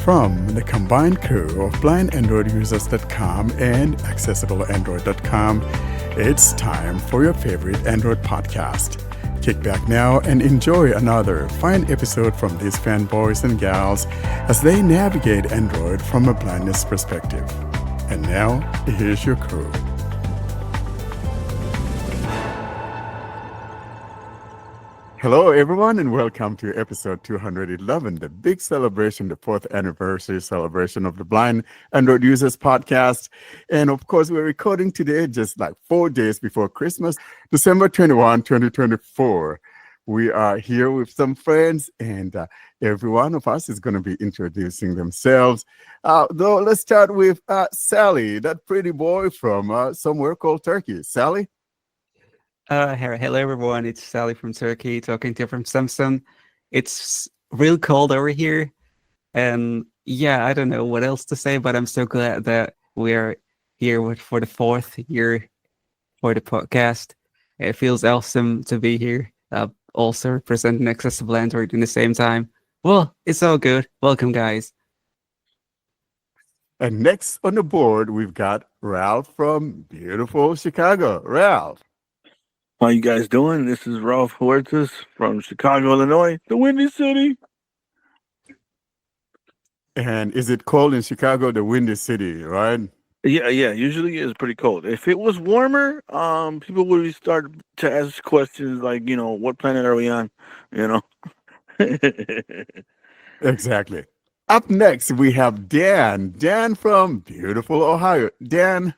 From the combined crew of blindandroidusers.com and accessibleandroid.com, it's time for your favorite Android podcast. Kick back now and enjoy another fine episode from these fanboys and gals as they navigate Android from a blindness perspective. And now, here's your crew. Hello, everyone, and welcome to episode 211, the big celebration, the fourth anniversary celebration of the Blind Android Users podcast. And of course, we're recording today just like 4 days before Christmas, December 21, 2024. We are here with some friends, and every one of us is going to be introducing themselves. Though, let's start with Sally, that pretty boy from somewhere called Turkey. Sally? Hello everyone, it's Sally from Turkey talking to you from Samsung. It's real cold over here, and yeah, I don't know what else to say, but I'm so glad that we're here for the fourth year for the podcast. It feels awesome to be here, also representing Accessible Android in the same time. Well, it's all good. Welcome, guys. And next on the board, we've got Ralph from beautiful Chicago. Ralph. How you guys doing? This is Ralph Huertas from Chicago, Illinois, the Windy City. And is it cold in Chicago, the Windy City, right? Yeah. Usually it's pretty cold. If it was warmer, people would start to ask questions like, what planet are we on? Exactly. Up next, we have Dan. Dan from beautiful Ohio. Dan.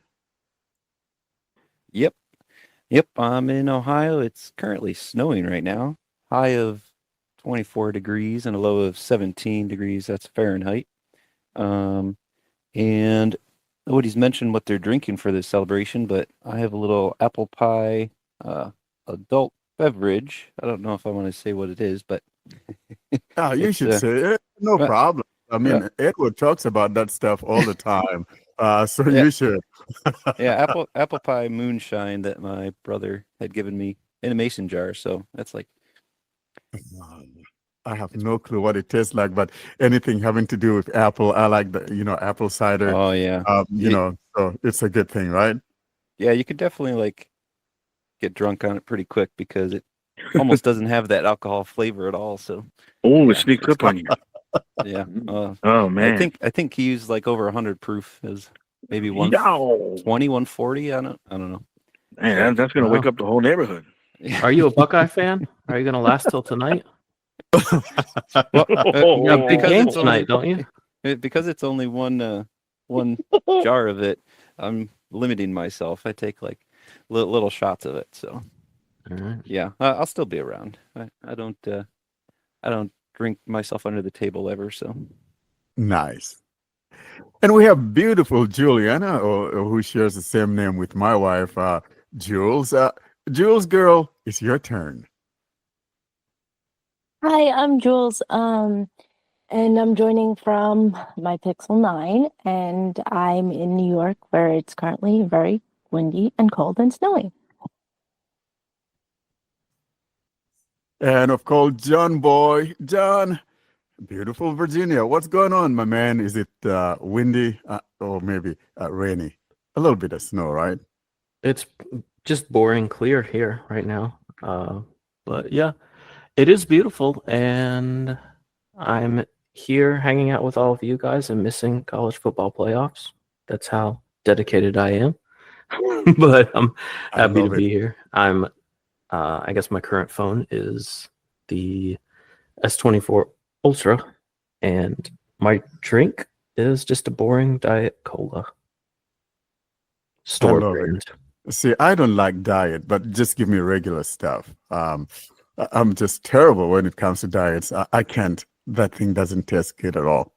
Yep, I'm in Ohio. It's currently snowing right now. High of 24 degrees and a low of 17 degrees. That's Fahrenheit. And nobody's mentioned what they're drinking for this celebration, but I have a little apple pie adult beverage. I don't know if I want to say what it is, but You should say it. No problem. I mean, Edward talks about that stuff all the time. You should. Yeah, apple pie moonshine that my brother had given me in a mason jar. So that's like, I have no clue what it tastes like, but anything having to do with apple, I like the apple cider. oh yeah, So it's a good thing, right? yeah, you could definitely get drunk on it pretty quick because it almost doesn't have that alcohol flavor at all. So Oh, it sneaks up on you. yeah, Oh man. I think he used like over 100 proof as maybe Yow. 120, 140. I don't know. Man, that's gonna wake up the whole neighborhood. Are you a Buckeye fan? Are you going to last till tonight? Well, You got a big because game it's tonight, don't you? Because it's only one jar of it, I'm limiting myself. I take like little shots of it. So All right. yeah, I'll still be around. I don't drink myself under the table ever. So Nice. And we have beautiful Juliana, who shares the same name with my wife, Jules. Jules, girl, it's your turn. Hi, I'm Jules, and I'm joining from my Pixel 9, and I'm in New York, where it's currently very windy and cold and snowy. And of course, John Boy. John, beautiful Virginia. What's going on, my man? Is it windy or maybe rainy? A little bit of snow, right? It's just boring clear here right now. But yeah, it is beautiful, and I'm here hanging out with all of you guys and missing college football playoffs. That's how dedicated I am. But I'm I happy to love it. be here. I guess my current phone is the S24 Ultra, and my drink is just a boring Diet Cola. Store love it. brand. See, I don't like diet, but just give me regular stuff. I'm just terrible when it comes to diets. I can't. That thing doesn't taste good at all.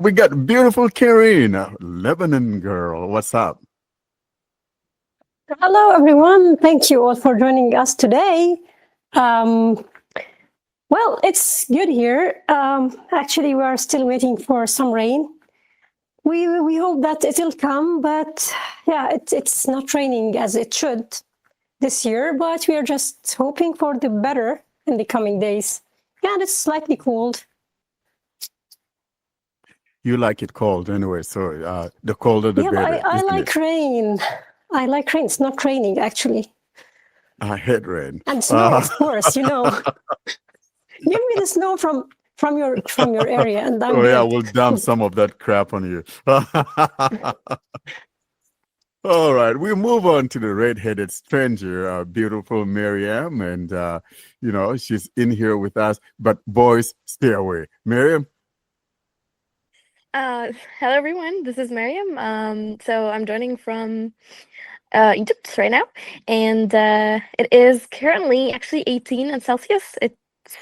We got beautiful Karine, Lebanon girl. What's up? Hello, everyone. Thank you all for joining us today. Well, it's good here. Actually, we are still waiting for some rain. We hope that it will come, but yeah, it's not raining as it should this year, but we are just hoping for the better in the coming days. Yeah, it's slightly cold. You like it cold anyway, so the colder the Yeah, but better, I isn't like it? rain. I like rain. It's not raining actually. I hate rain. And snow, of course, you know. Give me the snow from your area and I'm Oh yeah, good. we'll dump some of that crap on you. All right, we move on to the red-headed stranger, beautiful Miriam, and she's in here with us. But boys, stay away. Miriam, Hello everyone, this is Miriam. So I'm joining from Egypt right now, and it is currently actually 18 in Celsius. It's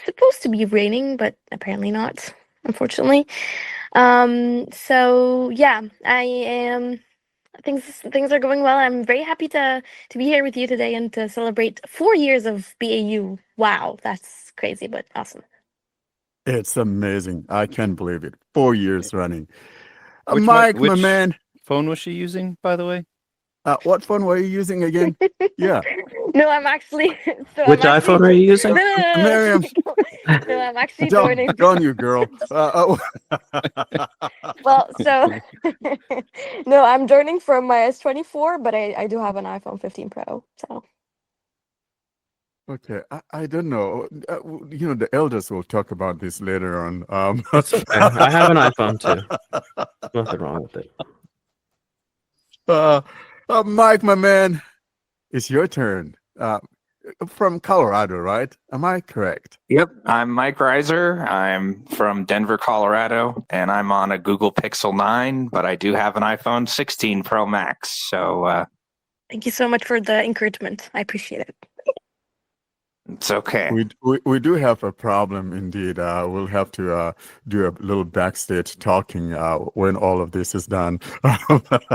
supposed to be raining, but apparently not, unfortunately. So yeah, I am. Things are going well. I'm very happy to be here with you today and to celebrate 4 years of BAU. Wow, that's crazy, but awesome. it's amazing. I can't believe it. 4 years running. Which Mike, my which man, phone was she using, by the way? what phone were you using again? Yeah, No, I'm actually. So Which I'm actually. iPhone are you using? No, Miriam, no, I'm actually don't joining. don't you, girl. Well, so no, I'm joining from my S24, but I do have an iPhone 15 Pro. So Okay, I don't know. The elders will talk about this later on. It's okay. I have an iPhone too. Nothing wrong with it. Mike, my man, it's your turn. From Colorado, right? Am I correct? Yep, I'm Mike Reiser. I'm from Denver, Colorado, and I'm on a Google Pixel 9, but I do have an iPhone 16 Pro Max. So thank you so much for the encouragement. I appreciate it. it's okay. We do have a problem indeed. We'll have to do a little backstage talking when all of this is done.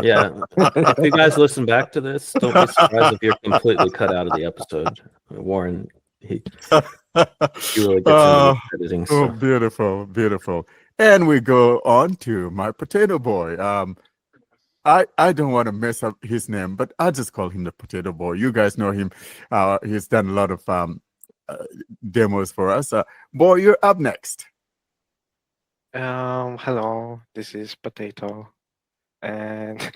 Yeah. If you guys listen back to this, don't be surprised if you're completely cut out of the episode. Warren, he really gets into the editing Oh, stuff. beautiful, beautiful. And we go on to my potato boy. I don't want to mess up his name, but I'll just call him the potato boy. You guys know him. He's done a lot of demos for us. Boy, you're up next. Hello, this is Potato, and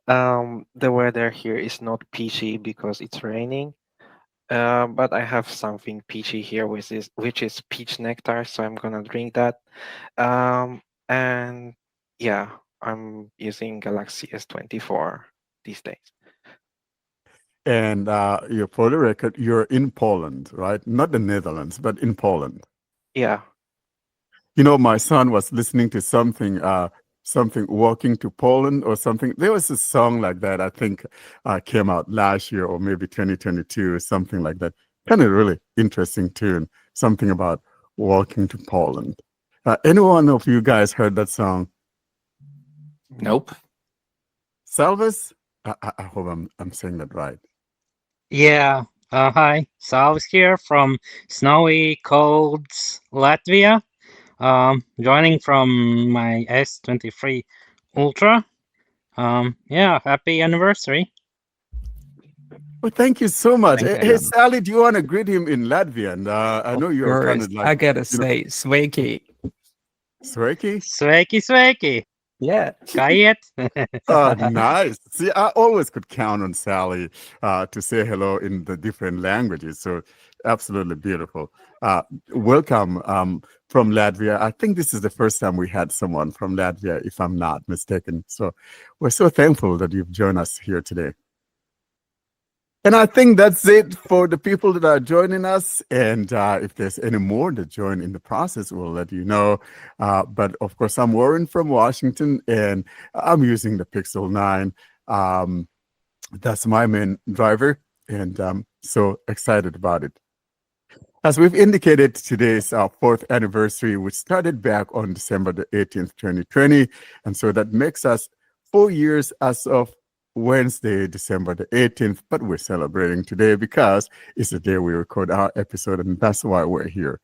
the weather here is not peachy because it's raining. But I have something peachy here, which is peach nectar, so I'm gonna drink that. And yeah, I'm using Galaxy S24 these days. And for the record, you're in Poland, right? Not the Netherlands, but in Poland. Yeah. My son was listening to something Walking to Poland or something. There was a song like that, I think came out last year or maybe 2022 or something like that. Kind of really interesting tune, something about walking to Poland. Anyone of you guys heard that song? Nope. Salvis? I hope I'm saying that right. Yeah. Hi. Salvis here from snowy, cold Latvia. Joining from my S23 Ultra. Yeah. Happy anniversary. Well, thank you so much. Thank Hey, you. Sally, do you want to greet him in Latvian? I know you're kind of like I gotta say, sveiki. Sveiki. Sveiki, sveiki. Yeah. Kaiet. Oh, nice. See, I always could count on Sally to say hello in the different languages. So absolutely beautiful. Welcome from Latvia. I think this is the first time we had someone from Latvia, if I'm not mistaken. So we're so thankful that you've joined us here today. And I think that's it for the people that are joining us. And if there's any more that join in the process, we'll let you know. But of course, I'm Warren from Washington, and I'm using the Pixel 9. That's my main driver, and I'm so excited about it. As we've indicated, today is our 4th anniversary, which started back on December the 18th, 2020. And so that makes us 4 years as of Wednesday, December the 18th, but we're celebrating today because it's the day we record our episode, and that's why we're here.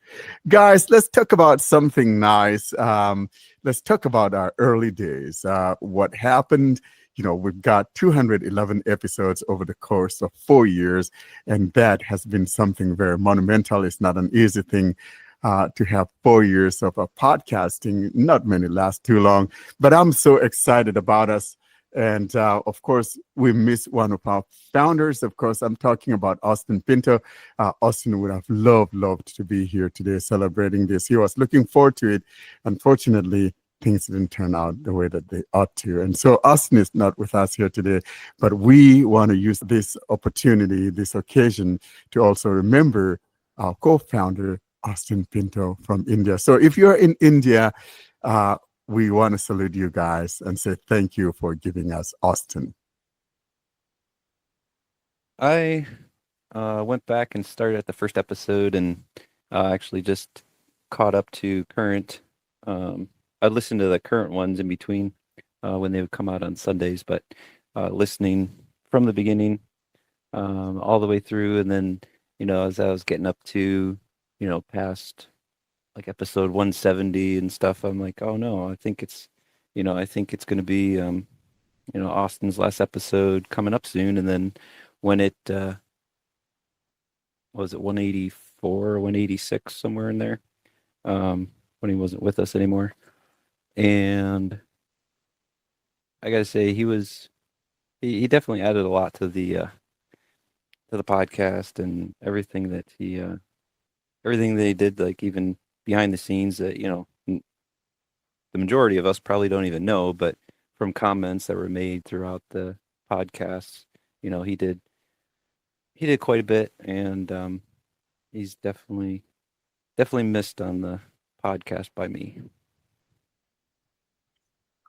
Guys, let's talk about something nice. Let's talk about our early days, what happened. We've got 211 episodes over the course of 4 years, and that has been something very monumental. It's not an easy thing. to have 4 years of podcasting. Not many last too long, but I'm so excited about us. And of course, we miss one of our founders. Of course, I'm talking about Austin Pinto. Austin would have loved to be here today celebrating this. He was looking forward to it. Unfortunately, things didn't turn out the way that they ought to. And so Austin is not with us here today, but we want to use this opportunity, this occasion, to also remember our co-founder, Austin Pinto from India. So if you're in India, we want to salute you guys and say thank you for giving us Austin. I went back and started at the first episode and actually just caught up to current. I listened to the current ones in between when they would come out on Sundays, but listening from the beginning all the way through. And then, as I was getting up to, past like episode 170 and stuff, I'm like, oh no, I think it's going to be, Austin's last episode coming up soon. And then when it, was it 184 or 186, somewhere in there, when he wasn't with us anymore. And I gotta say, he definitely added a lot to the podcast and everything that he did, like even behind the scenes that, the majority of us probably don't even know, but from comments that were made throughout the podcasts, he did quite a bit, and he's definitely missed on the podcast by me.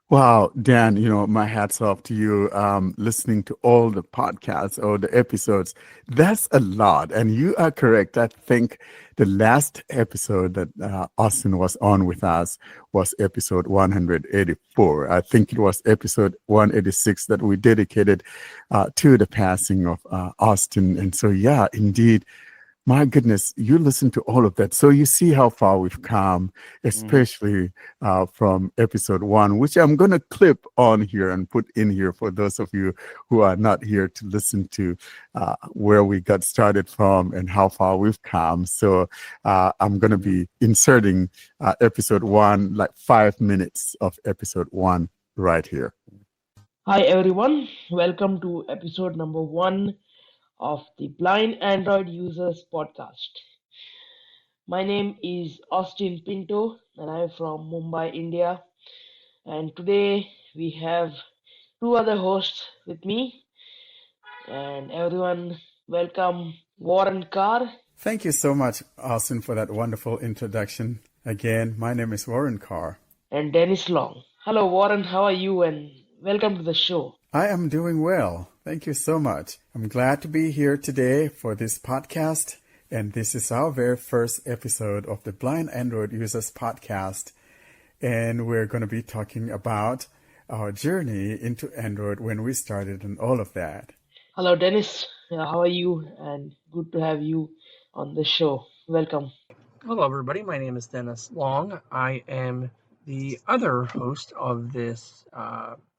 Wow, Dan, my hat's off to you. Listening to all the podcasts or the episodes, that's a lot. And you are correct. I think the last episode that Austin was on with us was episode 184. I think it was episode 186 that we dedicated to the passing of Austin. And so, yeah, indeed. My goodness, you listen to all of that. So you see how far we've come, especially from episode 1, which I'm going to clip on here and put in here for those of you who are not here to listen to where we got started from and how far we've come. So I'm going to be inserting episode 1, like 5 minutes of episode 1 right here. Hi everyone, welcome to episode number 1 of the Blind Android Users podcast. My name is Austin Pinto and I'm from Mumbai, India. And today we have 2 other hosts with me. And everyone, welcome Warren Carr. Thank you so much, Austin, for that wonderful introduction. Again, my name is Warren Carr. And Dennis Long. Hello Warren, how are you? And welcome to the show. I am doing well. Thank you so much. I'm glad to be here today for this podcast. And this is our very first episode of the Blind Android Users podcast. And we're going to be talking about our journey into Android when we started and all of that. Hello Dennis, how are you? And good to have you on the show. Welcome. Hello everybody, my name is Dennis Long. I am the other host of this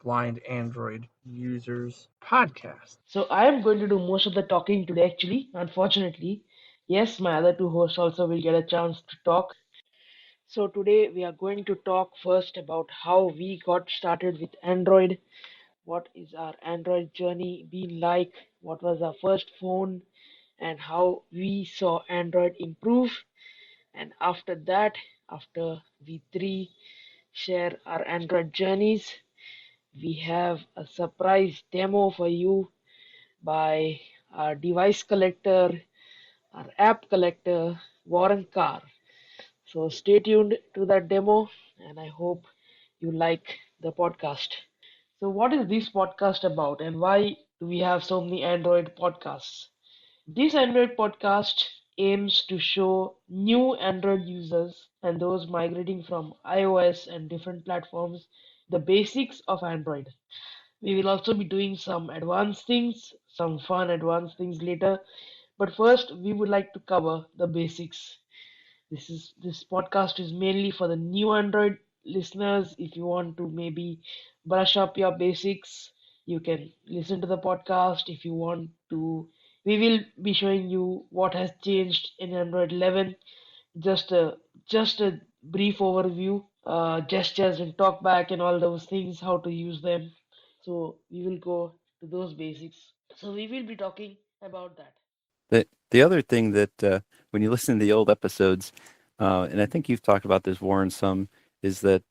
Blind Android Users podcast. So I am going to do most of the talking today actually, unfortunately. Yes, my other 2 hosts also will get a chance to talk. So today we are going to talk first about how we got started with Android. What is our Android journey been like? What was our first phone? And how we saw Android improve. And after that, after we 3 share our Android journeys, we have a surprise demo for you by our device collector, our app collector, Warren Carr. So stay tuned to that demo and I hope you like the podcast. So what is this podcast about and why do we have so many Android podcasts? This Android podcast aims to show new Android users and those migrating from iOS and different platforms the basics of Android. We will also be doing some advanced things, some fun advanced things later. But first, we would like to cover the basics. This podcast is mainly for the new Android listeners. If you want to maybe brush up your basics, you can listen to the podcast. If you want to, we will be showing you what has changed in Android 11, just the just a brief overview, gestures and talkback and all those things, how to use them. So we will go to those basics. So we will be talking about that. The other thing that when you listen to the old episodes, and I think you've talked about this, Warren, some, is that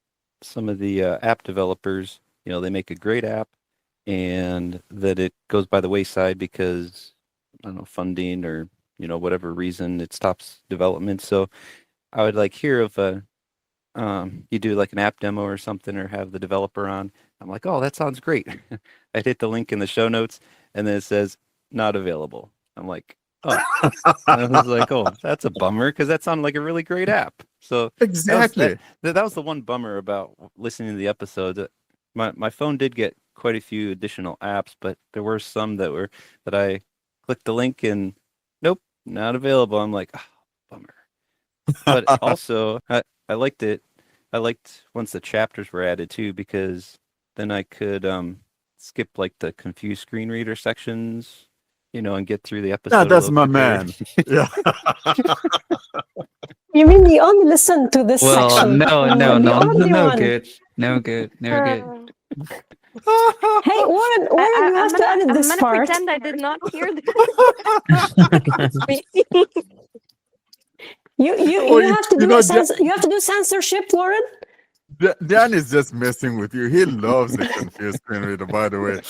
some of the app developers, they make a great app, and that it goes by the wayside because, I don't know, funding or whatever reason it stops development. So I would like hear of you do like an app demo or something, or have the developer on. I'm like, oh, that sounds great. I'd hit the link in the show notes, and then it says not available. I'm like, oh. I was like, oh, that's a bummer, because that sounded like a really great app. So Exactly. that was the one bummer about listening to the episode. My phone did get quite a few additional apps, but there were some that I clicked the link and nope, not available. I'm like, oh, bummer. But also, I liked it. I liked once the chapters were added too, because then I could skip like the confused screen reader sections, and get through the episode Yeah, a that's little my quicker. man. Yeah. You mean you only listen to this Well, section? no, The only no one. good, no good, no good. Hey, Warren, you have to edit I'm this gonna part. pretend I did not hear this. You Oh, have to you do know, you have to do censorship, Warren. Dan is just messing with you. He loves the confused screen reader, by the way.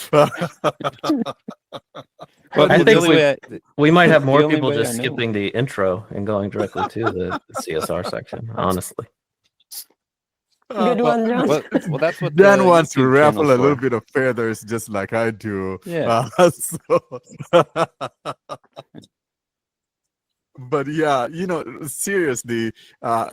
Well, I the think only way we might have the more only people way I just know. skipping the intro and going directly to the CSR section, honestly. Good one, John. Well, that's what Dan the wants to YouTube raffle channel's a little for. bit of feathers, just like I do. Yeah. But yeah, seriously,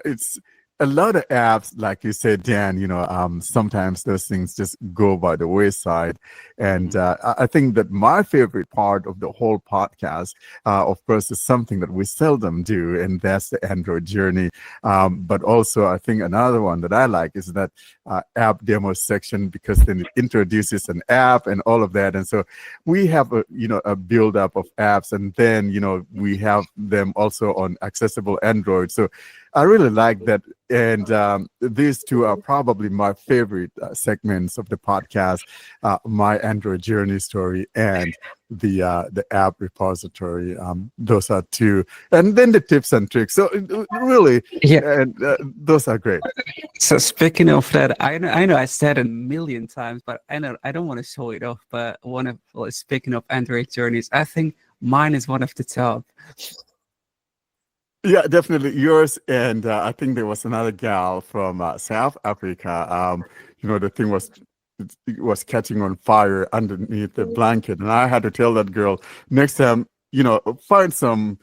it's a lot of apps, like you said, Dan. Sometimes those things just go by the wayside, and I think that my favorite part of the whole podcast, of course, is something that we seldom do, and that's the Android journey. But also, I think another one that I like is that app demo section, because then it introduces an app and all of that, and so we have a build up of apps, and then we have them also on accessible Android. So I really like that, and these two are probably my favorite segments of the podcast: my Android journey story and the app repository. Those are two, and then the tips and tricks. So really, Yeah. and those are great. So speaking of that, I know I said it a million times, but I don't want to show it off. But speaking of Android journeys, I think mine is one of the top. Yeah, definitely yours. And I think there was another gal from South Africa. The thing was catching on fire underneath the blanket, and I had to tell that girl, next time, find some,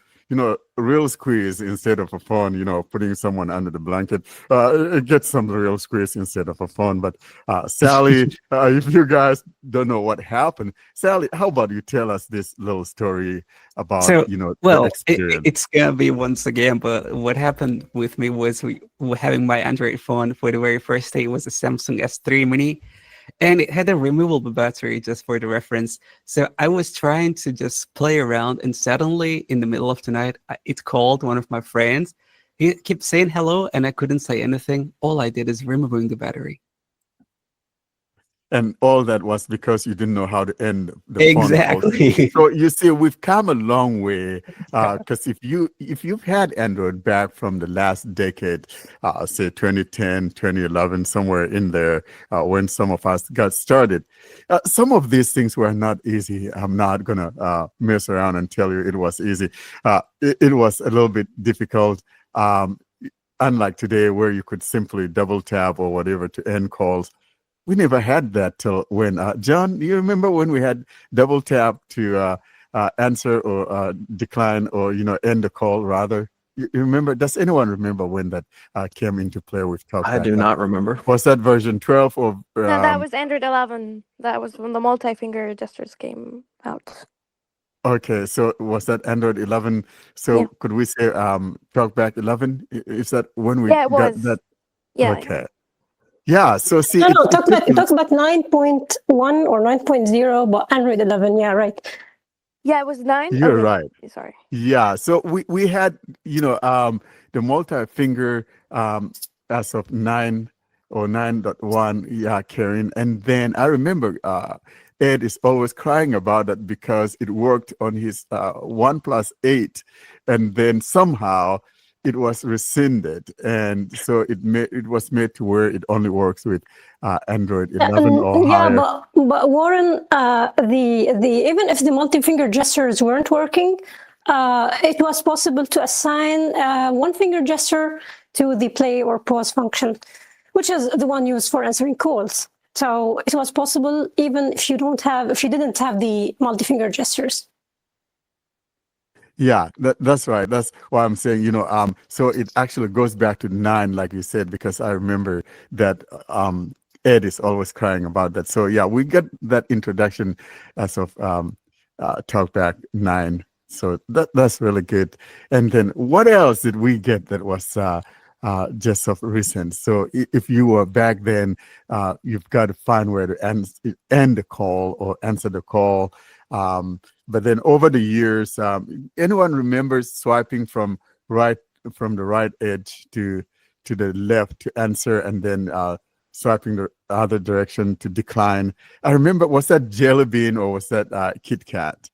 real squeeze instead of a phone. Putting someone under the blanket. Get some real squeeze instead of a phone. But Sally, if you guys don't know what happened, Sally, how about you tell us this little story about So, the well, experience? it's gonna be once again. But what happened with me was we were having my Android phone for the very first day. It was a Samsung S3 Mini, and it had a removable battery, just for the reference. So I was trying to just play around, and suddenly in the middle of the night, it called one of my friends. He kept saying hello, and I couldn't say anything. All I did is removing the battery. And all that was because you didn't know how to end the phone call. Exactly. So you see, we've come a long way. Because if you've had Android back from the last decade, say 2010, 2011, somewhere in there, when some of us got started, some of these things were not easy. I'm not gonna mess around and tell you it was easy. It was a little bit difficult. Unlike today, where you could simply double tap or whatever to end calls. We never had that till when, John, you remember when we had double tap to answer or decline or, end the call rather? You remember? Does anyone remember when that came into play with TalkBack? I do not remember. Was that version 12 or? No, that was Android 11. That was when the multi-finger gestures came out. Okay, so was that Android 11? So Yeah. could we say TalkBack 11? Is that when we Yeah, it got was. that? Yeah. Okay. Yeah, so see, No, it talk took about 9.1 or 9.0, but Android 11. Yeah, right. Yeah, it was 9. You're Okay. right. Sorry. Yeah, so we had the multi-finger as of 9 or 9.1. Yeah, Karen. And then I remember Ed is always crying about that because it worked on his 1+8, and then somehow it was rescinded, and so it was made to where it only works with Android 11 or Yeah, higher. but Warren, the even if the multi-finger gestures weren't working, it was possible to assign one finger gesture to the play or pause function, which is the one used for answering calls. So it was possible even if you didn't have the multi-finger gestures. Yeah, that's right. That's why I'm saying, so it actually goes back to 9, like you said, because I remember that Ed is always crying about that. So yeah, we get that introduction as of Talkback 9. So that's really good. And then what else did we get that was just of recent? So if you were back then, you've got to find where to end the call or answer the call. But then over the years, anyone remembers swiping from the right edge to the left to answer, and then swiping the other direction to decline? I remember, was that Jelly Bean or was that Kit Kat?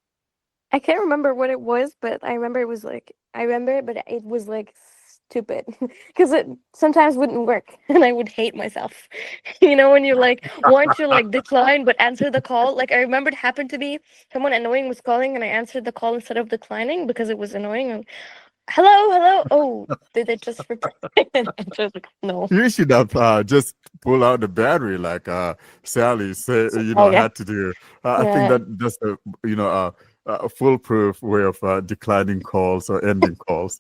I can't remember what it was, but I remember it was like but it was like stupid because it sometimes wouldn't work, and I would hate myself. When you like want to like decline but answer the call. Like I remember it happened to me. Someone annoying was calling, and I answered the call instead of declining because it was annoying. And, hello. Oh, did it just reply? And I just like, no. You should have just pull out the battery like Sally said, Oh yeah. had to do. I think Yeah. that's a foolproof way of declining calls or ending calls.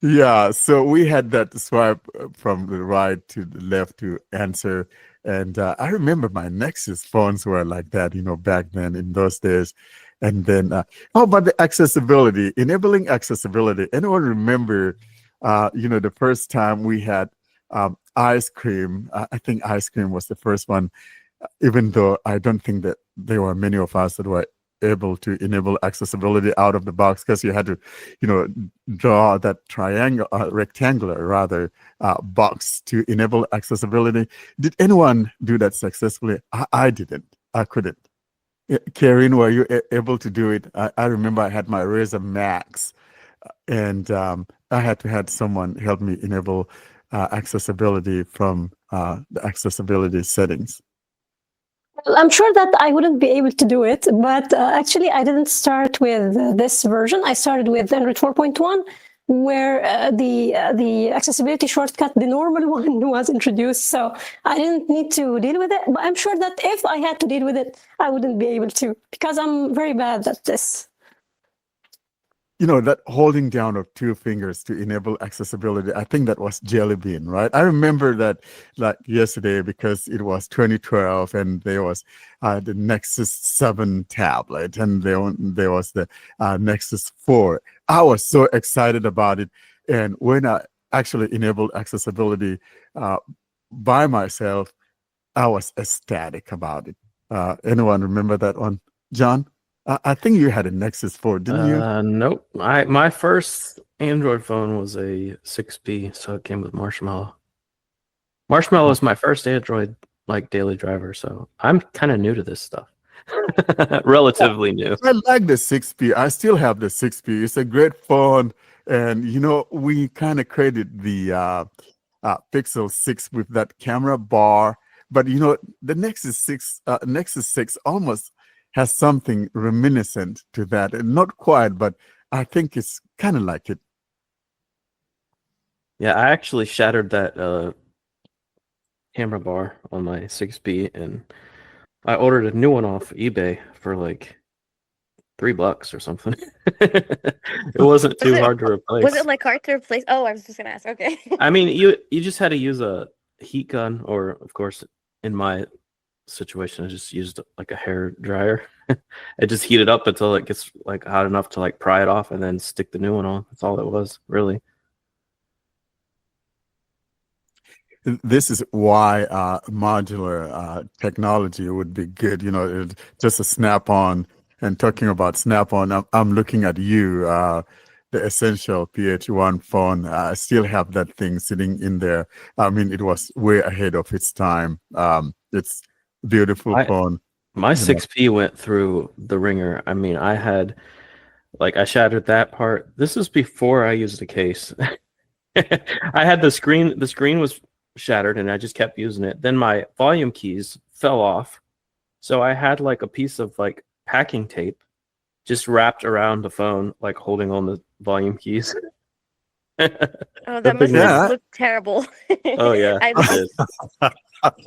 Yeah, so we had that swipe from the right to the left to answer. And I remember my Nexus phones were like that, back then in those days. And then, how about the accessibility, enabling accessibility? Anyone remember, the first time we had ice cream? I think ice cream was the first one, even though I don't think that there were many of us that were able to enable accessibility out of the box, because you had to, draw that rectangular rather, box to enable accessibility. Did anyone do that successfully? I didn't. I couldn't. Karen, were you able to do it? I remember I had my Razor Max, and I had to have someone help me enable accessibility from the accessibility settings. Well, I'm sure that I wouldn't be able to do it, but actually I didn't start with this version. I started with Android 4.1, where the accessibility shortcut, the normal one, was introduced. So I didn't need to deal with it. But I'm sure that if I had to deal with it, I wouldn't be able to, because I'm very bad at this. That holding down of two fingers to enable accessibility, I think that was Jelly Bean, right? I remember that like yesterday because it was 2012 and there was the Nexus 7 tablet, and there was the Nexus 4. I was so excited about it. And when I actually enabled accessibility by myself, I was ecstatic about it. Anyone remember that one? John? I think you had a Nexus 4, didn't you? Nope. My first Android phone was a 6P, so it came with Marshmallow. Marshmallow was my first Android like daily driver, so I'm kind of new to this stuff. Relatively new. I like the 6P. I still have the 6P. It's a great phone, and we kind of credit the Pixel 6 with that camera bar, but the Nexus 6 almost has something reminiscent to that, and not quite, but I think it's kind of like it. Yeah, I actually shattered that camera bar on my 6P, and I ordered a new one off eBay for like $3 or something. It wasn't too hard to replace. Was it like hard to replace? Oh, I was just gonna ask. Okay. I mean, you just had to use a heat gun, or of course, in my situation, I just used like a hair dryer. I just heat it up until it gets like hot enough to like pry it off, and then stick the new one on. That's all it was, really. This is why modular technology would be good. Just a snap-on. And talking about snap-on, I'm looking at you, the essential PH1 phone. I still have that thing sitting in there. I mean, it was way ahead of its time. It's beautiful phone. My you know. 6P went through the ringer. I mean, I shattered that part. This is before I used the case. I had the screen was shattered and I just kept using it. Then my volume keys fell off. So I had like a piece of like packing tape just wrapped around the phone, like holding on the volume keys. Oh, that must have looked terrible. Oh yeah, I it did.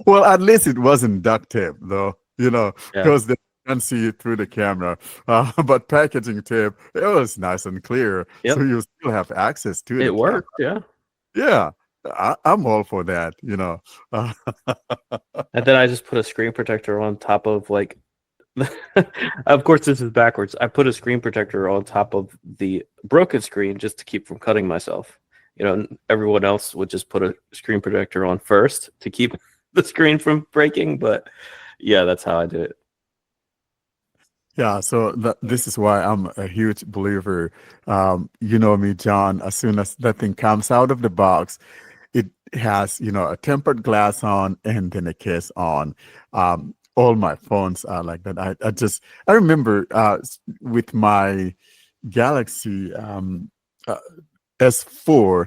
Well, at least it wasn't duct tape, though, Yeah. because they can't see it through the camera. But packaging tape, it was nice and clear, Yep. so you still have access to It the worked, camera. Yeah, I'm all for that, And then I just put a screen protector on top of like, of course this is backwards. I put a screen protector on top of the broken screen just to keep from cutting myself. Everyone else would just put a screen protector on first to keep the screen from breaking. But yeah, that's how I did it. Yeah, so this is why I'm a huge believer. You know me, John, as soon as that thing comes out of the box, it has, a tempered glass on and then a case on. All my phones are like that. I remember with my Galaxy S4,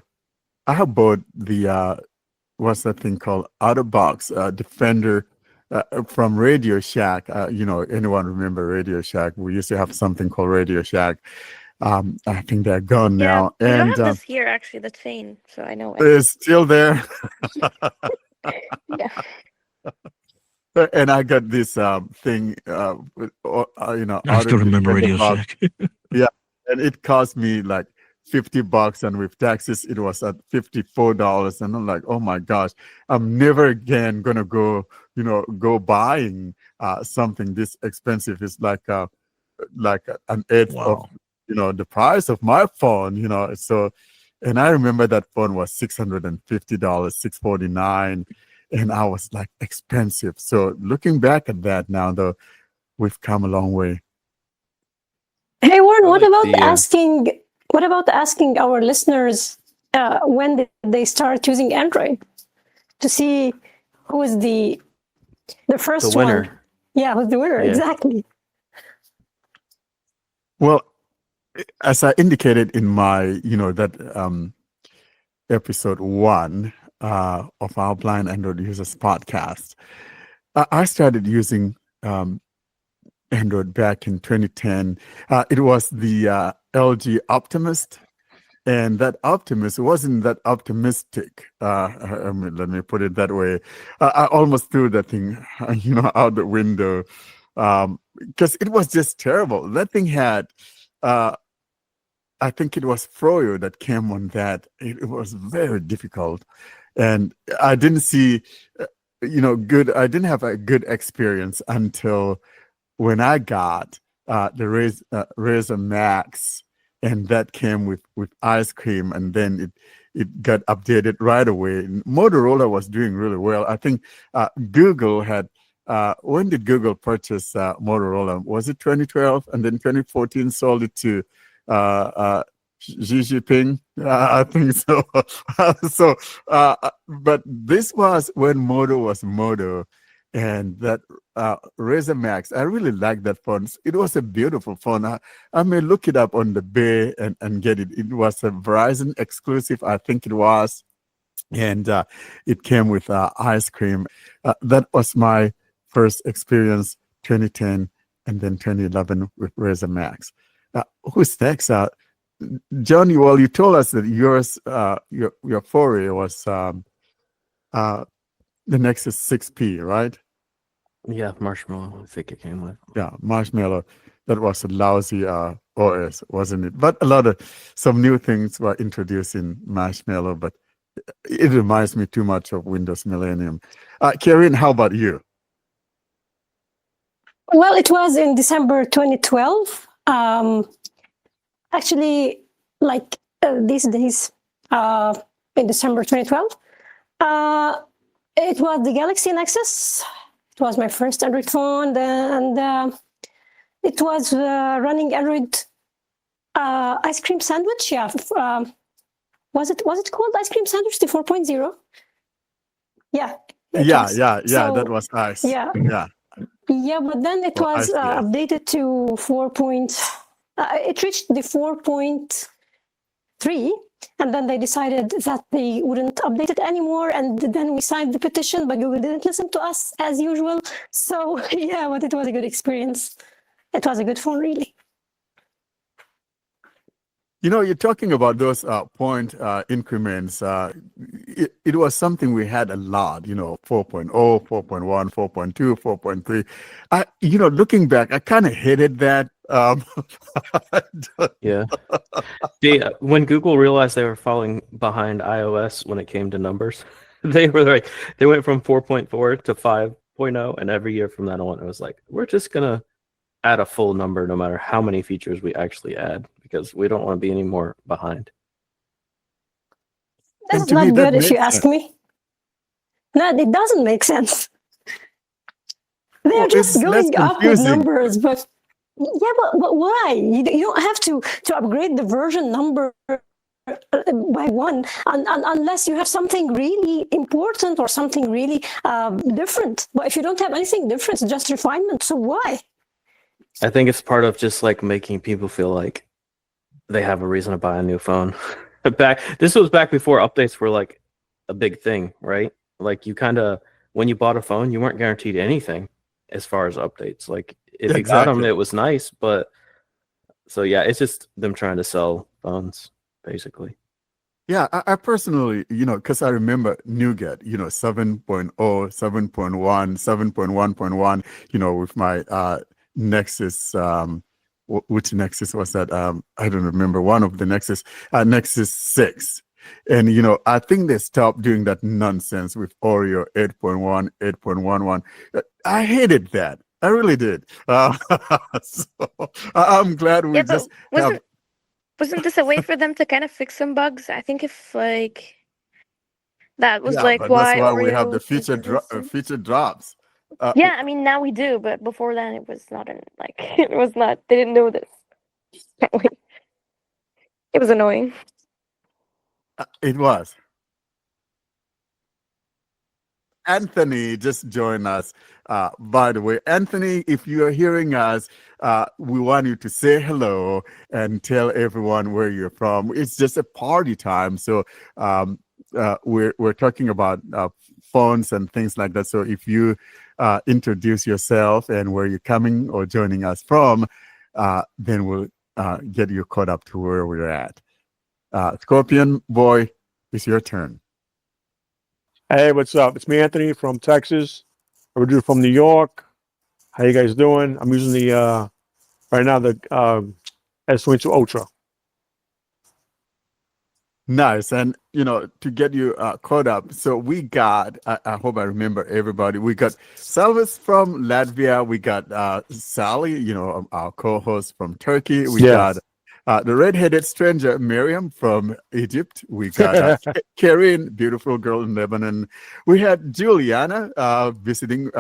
I have bought the, what's that thing called? Out of box Defender from Radio Shack. Anyone remember Radio Shack? We used to have something called Radio Shack. I think they're gone Yeah, now. we don't And have this here actually, the chain, so I know it. it's still there. Yeah. And I got this thing, I still remember Radio box. Shack. Yeah, and it cost me like $50, and with taxes, it was at $54. And I'm like, oh my gosh, I'm never again gonna go buying something this expensive. It's like an eighth of the price of my phone. So, and I remember that phone was $650, $649. And I was like, expensive. So looking back at that now, though, we've come a long way. Hey Warren, what about asking our listeners when did they start using Android to see who is the first The winner. one? Yeah, who's the winner? Yeah. Exactly. Well, as I indicated in my, that episode 1 of our Blind Android Users podcast, I started using Android back in 2010. It was the LG Optimist, and that Optimist wasn't that optimistic. Let me put it that way. I almost threw that thing, out the window because it was just terrible. That thing had, I think it was Froyo that came on that. It was very difficult, and I didn't see, good. I didn't have a good experience until when I got the Razor Max, and that came with ice cream, and then it got updated right away. And Motorola was doing really well. I think Google had. When did Google purchase Motorola? Was it 2012? And then 2014 sold it to Xi Jinping. I think so. But this was when Moto was Moto, and that Razor Max, I really like that phone. It was a beautiful phone. I may look it up on the Bay and get it. It was a Verizon exclusive, I think it was. And it came with ice cream. That was my first experience, 2010, and then 2011 with Razor Max. Who's next? John, you told us that yours, your foray was the Nexus 6P, right? Yeah, Marshmallow, I think it came with. Yeah, Marshmallow. That was a lousy OS, wasn't it? But some new things were introduced in Marshmallow, but it reminds me too much of Windows Millennium. Karen, how about you? Well, it was in December 2012. Actually, like these days, in December 2012, it was the Galaxy Nexus. It was my first Android phone, and it was running Android Ice cream sandwich, yeah. Was it called ice cream sandwich, the 4.0? Yeah. Yeah, that was nice. Yeah. Yeah, but then it was updated to 4. It reached the 4.3, and then they decided that they wouldn't update it anymore, and then we signed the petition, but Google didn't listen to us as usual. So yeah, but it was a good experience. It was a good phone, really. You're talking about those point increments. It was something we had a lot, 4.0, 4.1, 4.2, 4.3. Looking back, I kind of hated that. Yeah. When Google realized they were falling behind iOS when it came to numbers, they went from 4.4 to 5.0, and every year from that on, it was like, we're just going to add a full number no matter how many features we actually add, because we don't want to be any more behind. That's not good if you ask me. No, it doesn't make sense. They're just going up with numbers, but why? You don't have to upgrade the version number by one unless you have something really important or something really different. But if you don't have anything different, it's just refinement. So why? I think it's part of just like making people feel like they have a reason to buy a new phone. This was back before updates were like a big thing, right? Like you kind of, when you bought a phone, you weren't guaranteed anything as far as updates. Like if you got them, it was nice, but so yeah, it's just them trying to sell phones, basically. Yeah, I personally, because I remember Nougat, 7.0, 7.1, 7.1.1, with my Nexus, which Nexus was that? I don't remember. One of the Nexus 6. And, I think they stopped doing that nonsense with Oreo 8.1, 8.11. I hated that. I really did. So I'm glad we just have... Wasn't this a way for them to kind of fix some bugs? I think if that was but why that's why we have Oreo the feature drops. Yeah, I mean now we do, but before then it was not it was not. They didn't know this. It was annoying. It was. Anthony just joined us. By the way, Anthony, if you are hearing us, we want you to say hello and tell everyone where you're from. It's just a party time, so we're talking about phones and things like that. So if you introduce yourself and where you're coming or joining us from, then we'll get you caught up to where we're at. Scorpion Boy, it's your turn. Hey, what's up? It's me, Anthony, from Texas. Originally from New York. How you guys doing? I'm using the right now the S22 Ultra. Nice. And to get you caught up, so we got, I hope I remember everybody, we got Salvis from Latvia, we got Sally, our co-host from Turkey, we got the red-headed stranger Miriam from Egypt, we got Karen, beautiful girl in Lebanon, we had Juliana visiting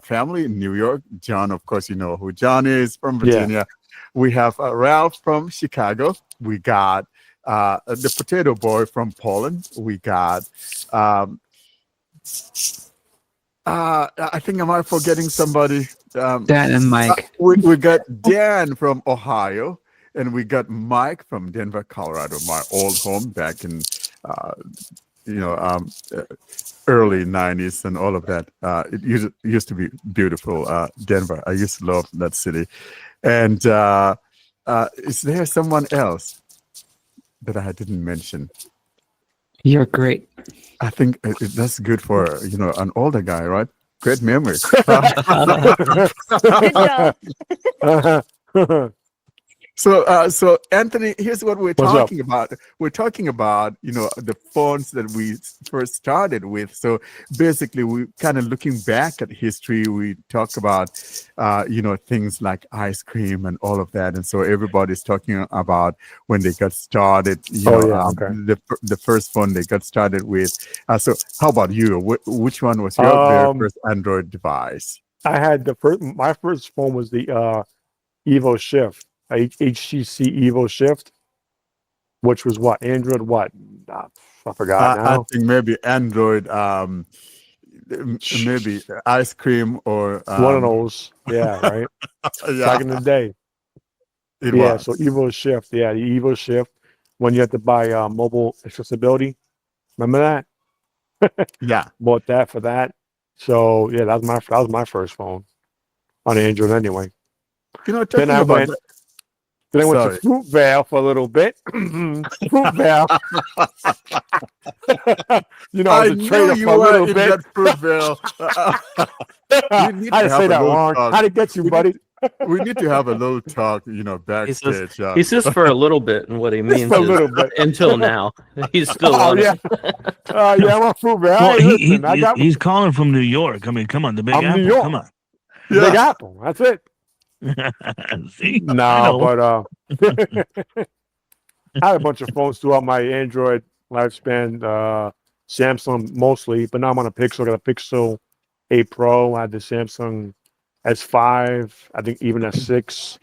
family in New York, John, of course you know who John is, from Virginia, we have Ralph from Chicago, we got the Potato Boy from Poland. We got I think am I forgetting somebody? Dan and Mike. We got Dan from Ohio, and we got Mike from Denver, Colorado, my old home back in early 90s and all of that. It used to be beautiful, Denver. I used to love that city. And is there someone else that I didn't mention? You're great. I think that's good for an older guy, right? Great memory. Good job. So Anthony, here's what we're talking about. We're talking about the phones that we first started with. So basically, we kind of looking back at history. We talk about things like ice cream and all of that. And so everybody's talking about when they got started. The first phone they got started with. So how about you? Which one was your very first Android device? I had my first phone was the Evo Shift. HTC Evo Shift, which was what Android what I forgot I now. think maybe Android, maybe ice cream or One of those, yeah, right. yeah, Back in the day, it yeah. So was. Evo Shift, yeah, the Evo Shift when you had to buy mobile accessibility. Remember that? Yeah. Bought that for that. So yeah, that was my first phone on Android anyway. Then Talking I about went that. then I went to Sorry. Fruit Vale for a little bit. Fruit Vale. I I was a knew trader for you a were little in bit. that Fruitvale. We need I to didn't say have a that little wrong. talk. How'd it get you, We need buddy? we need to have a little talk, He says backstage. he says for a little bit, and what he Just means for a is little bit. until now. He's still Oh on yeah. it. Yeah, I'm on Fruit Vale. Well, Hey, listen, I got he's calling from New York. I mean, come on, the Big I'm New Apple. Come York. on. Big Apple. That's it. See, I No, know. but I had a bunch of phones throughout my Android lifespan. Samsung mostly, but now I'm on a Pixel. I got a Pixel 8 Pro. I had the Samsung S5. I think even S6.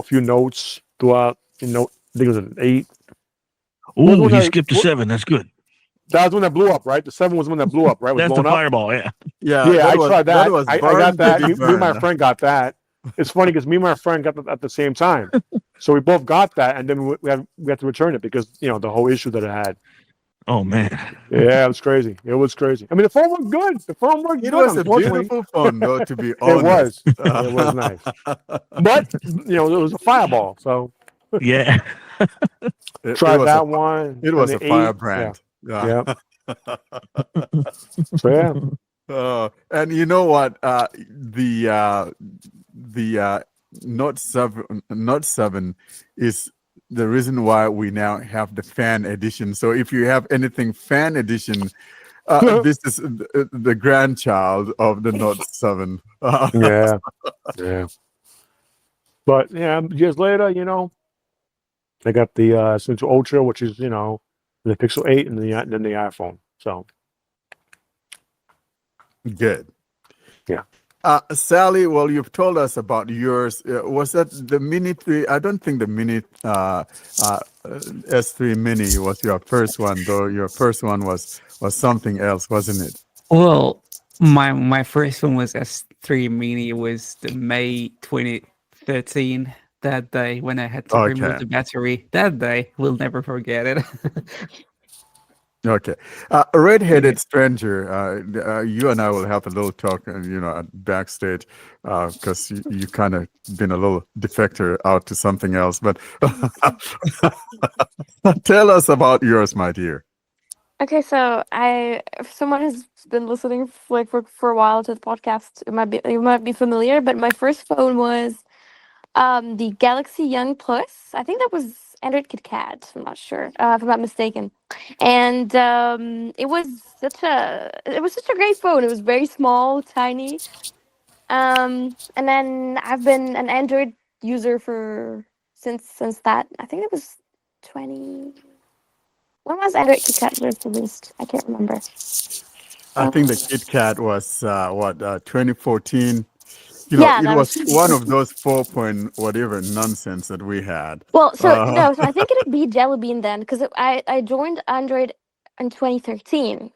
Few notes throughout. I think it was an 8. Ooh, he skipped a 7. That's good. That was when that blew up, right? The 7 was when that blew up, right? It was That's the blown up. Fireball. Yeah. Yeah, Yeah, I was tried that. was I burn, got that. baby, Me and my burn. friend got that. It's funny because me and my friend got that at the same time. So we both got that, and then we had to return it because the whole issue that it had. Oh man. Yeah, it was crazy. It was crazy. I mean, the phone worked good. The phone worked It good. was a Unfortunately, beautiful phone, though, to be it honest. was. It was nice. But it was a Fireball. So Yeah. tried that one. It Then was the a 8. firebrand. Yeah. Yeah. So yeah. And you know what? The Note 7 is the reason why we now have the fan edition. So if you have anything fan edition, this is the grandchild of the Note 7. Yeah. Yeah. But yeah, years later, I got the Essential Ultra, which is the Pixel 8, and then the iPhone. So Good. yeah. Sally, well, you've told us about yours. Was that the Mini 3? I don't think the Mini S3 Mini was your first one, though. Your first one was something else, wasn't it? Well, my first one was S3 Mini. It was the May 2013. That day when I had to remove Okay. the battery. That day, we'll never forget it. Okay. A red-headed stranger, you and I will have a little talk, backstage, because you kind of been a little defector out to something else. But tell us about yours, my dear. Okay, so if someone has been listening for a while to the podcast, you might be familiar. But my first phone was the Galaxy Young Plus. I think that was Android KitKat. I'm not sure if I'm not mistaken. And it was such a great phone. It was very small, tiny. And then I've been an Android user since that. I think it was 20. When was Android KitKat first released? I can't remember. I think the KitKat was 2014. Yeah, It that was was one of those 4 point whatever nonsense that we had. well. So no, so I think it'd be Jelly Bean then, because I joined Android in 2013.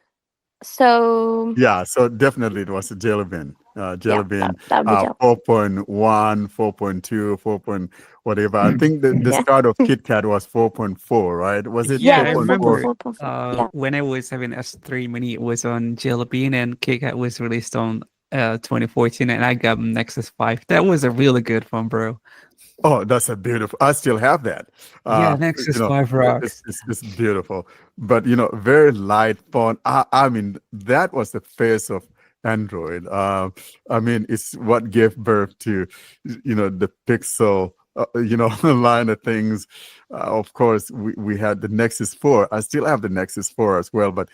So Yeah, so definitely it was a Jelly Bean. Jelly Bean that would be Jelly. 4.1, 4.2, 4. Whatever. I think the start of KitKat was 4.4, right? Was it Yeah, I 4.4? remember when I was having S3 Mini, it was on Jelly Bean, and KitKat was released on 2014, and I got Nexus 5. That was a really good phone, bro. Oh, that's a beautiful. I still have that. Yeah, Nexus 5 rocks. It's beautiful, but very light phone. I mean, that was the face of Android. I mean, it's what gave birth to, the Pixel, line of things. Of course, we had the Nexus 4. I still have the Nexus 4 as well, but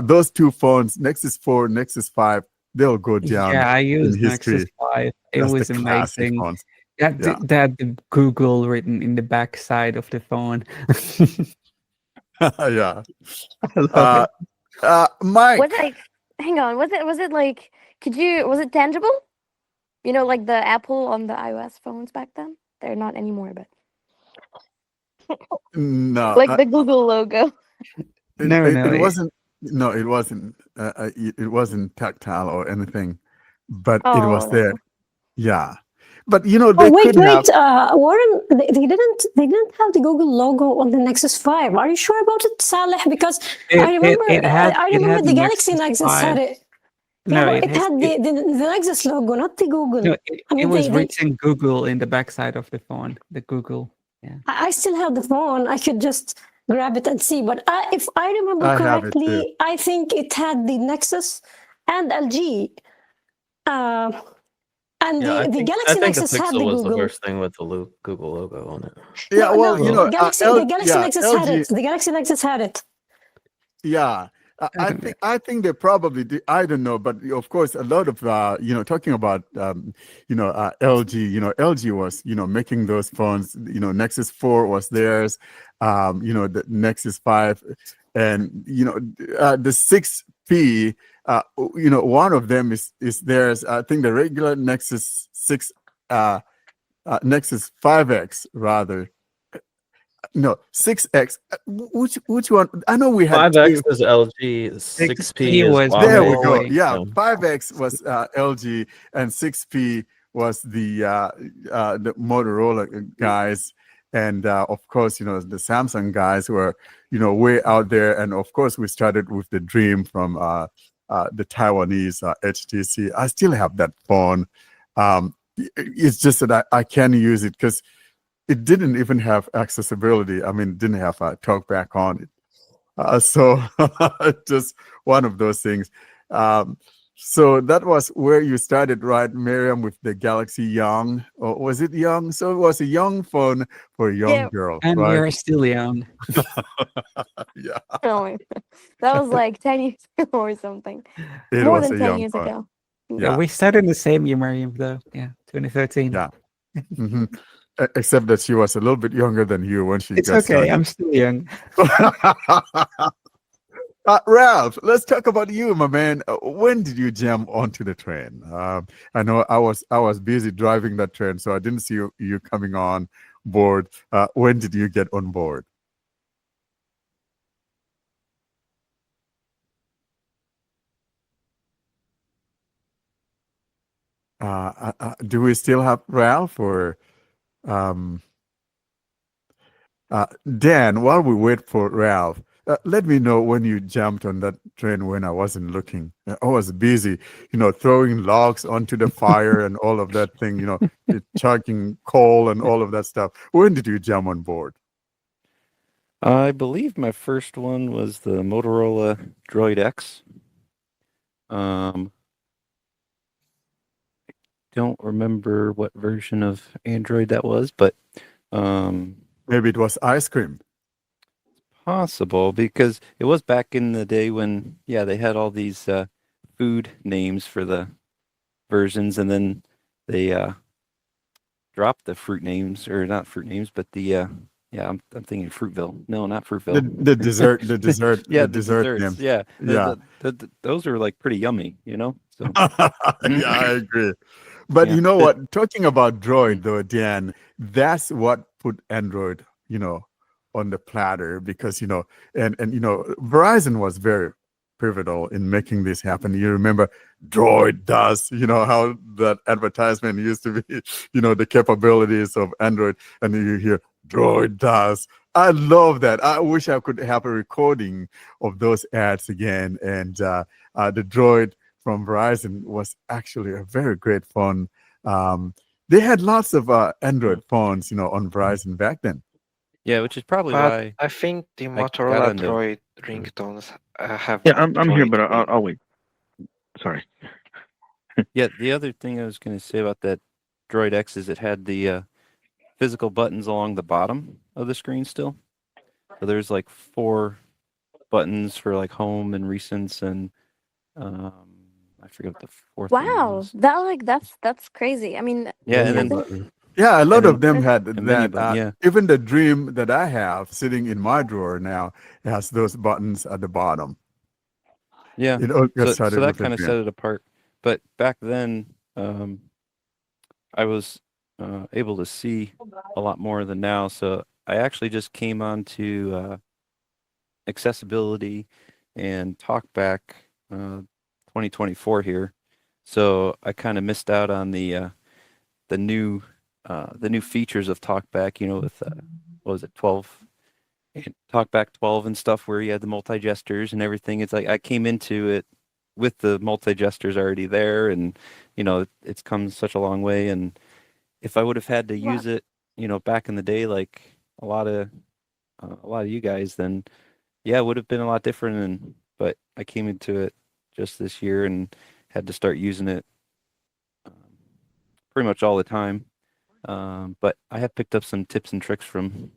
those two phones, Nexus 4, Nexus 5, they'll go down Yeah, I in used history. Nexus 5. It That's was the classic amazing. phones. That Yeah. the Google written in the back side of the phone. Yeah. I love it. Mike. Was it? Hang on. Was it like? Was it tangible? Like the Apple on the iOS phones back then. They're not anymore, but No, like the Google logo. No, it no. wasn't. No, it wasn't. It wasn't tactile or anything, but it was Oh there. no. Yeah, but you know Oh they wait, could have. wait, Warren, they didn't have the Google logo on the Nexus 5. Are you sure about it, Saleh? Because I remember I It remember had the the Galaxy Nexus Nexus had 5. it. No, Yeah, but it it has had it, the Nexus logo, not the Google. no, I it mean, was written Google in the backside of the phone. The Google. Yeah. I still have the phone. I could just grab it and see. But if I remember I have it too. correctly, I think it had the Nexus and LG. And Yeah, the I Galaxy think the Nexus had Pixel the was the Google. worst thing with the Google logo on it. Yeah, No, well, no, you know, the Galaxy Nexus had LG. it. The Galaxy Nexus had it. Yeah, I think they probably do. I don't know, but of course, a lot of talking about LG. LG was making those phones. Nexus 4 was theirs. The Nexus 5, and the 6P. One of them is theirs. I think the regular Nexus 6, Nexus 5X rather. No, 6X. Which one? I know we had 5X two. is LG, 6P is was There we Huawei. go. Huawei. Yeah, So, 5X was LG and 6P was the Motorola guys, and of course, the Samsung guys were way out there. And of course, we started with the Dream from the Taiwanese HTC. I still have that phone. It's just that I can use it because it didn't even have accessibility. I mean, it didn't have a talkback on it. So just one of those things. So that was where you started, right, Miriam, with the Galaxy Young? Or was it Young? So it was a young phone for a young Yeah. girl, And right? we're still young. Yeah, Oh my God. That was like 10 years ago or something. it More was than a 10 young years phone. ago. Yeah, Yeah, we started the same year, Mariam, though. Yeah, 2013. yeah. hmm Except that she was a little bit younger than you when she It's got okay. started. I'm still young. Ralph, let's talk about you, my man. When did you jump onto the train? I know I was busy driving that train, so I didn't see you coming on board. When did you get on board? Do we still have Ralph or um, Dan? While we wait for Ralph, let me know when you jumped on that train when I wasn't looking. I was busy, throwing logs onto the fire and all of that thing, chugging coal and all of that stuff. When did you jump on board? I believe my first one was the Motorola Droid X. Don't remember what version of Android that was, but Maybe it was ice cream. possible because it was back in the day when they had all these food names for the versions, and then they dropped the fruit names, or not fruit names, but the I'm thinking Fruitville. No, not Fruitville. The dessert, yeah, the the dessert desserts. names. Yeah, Yeah. those are like pretty yummy, So Yeah, I agree. But Yeah. you know what? Talking about Droid, though, Dan, that's what put Android, on the platter because, and Verizon was very pivotal in making this happen. You remember Droid does, how that advertisement used to be, the capabilities of Android, and you hear Droid does. I love that. I wish I could have a recording of those ads again. And the Droid from Verizon was actually a very great phone. They had lots of Android phones, on Verizon back then. Yeah, which is probably But why I think the I got Motorola into Droid ringtones have Yeah, that I'm here, droid but thing. I'll wait. Sorry. Yeah, the other thing I was going to say about that Droid X is it had the physical buttons along the bottom of the screen still. So there's like 4 buttons for like home and recents, and I forget what the 4th one Wow. was. That's crazy. I mean, Yeah, and I then think Yeah, a lot and of then them had a menu that. button. Yeah, Even the Dream that I have sitting in my drawer now has those buttons at the bottom. yeah. It all got So started that with the kind of Dream. set it apart. But back then, I was able to see a lot more than now. So I actually just came on to accessibility and talkback 2024 here. So I kind of missed out on the new features of talkback. You know, with what was it, 12 talkback 12 and stuff, where you had the multi gestures and everything. It's like I came into it with the multi gestures already there, and you know it's come such a long way. And if I would have had to Wow. use it, you know, back in the day, like a lot of you guys, then yeah, it would have been a lot different. And but I came into it just this year and had to start using it um, pretty much all the time. But I have picked up some tips and tricks from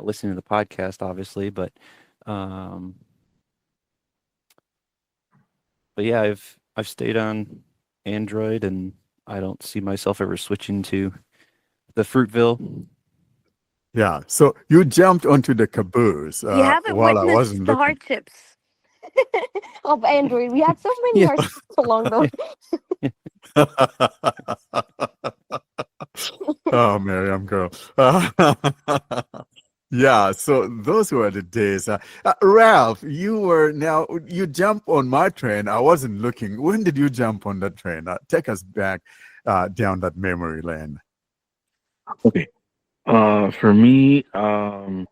listening to the podcast, obviously. Um, but yeah, I've stayed on Android, and I don't see myself ever switching to the Fruitville. Yeah. So you jumped onto the caboose You haven't while I witnessed wasn't the looking. hardships of Android. We had so many Yeah. hardships along the way. Oh, Miriam, girl. Yeah, so those were the days. Ralph, you jump on my train. I wasn't looking. When did you jump on that train? Take us back down that memory lane. Okay. For me, I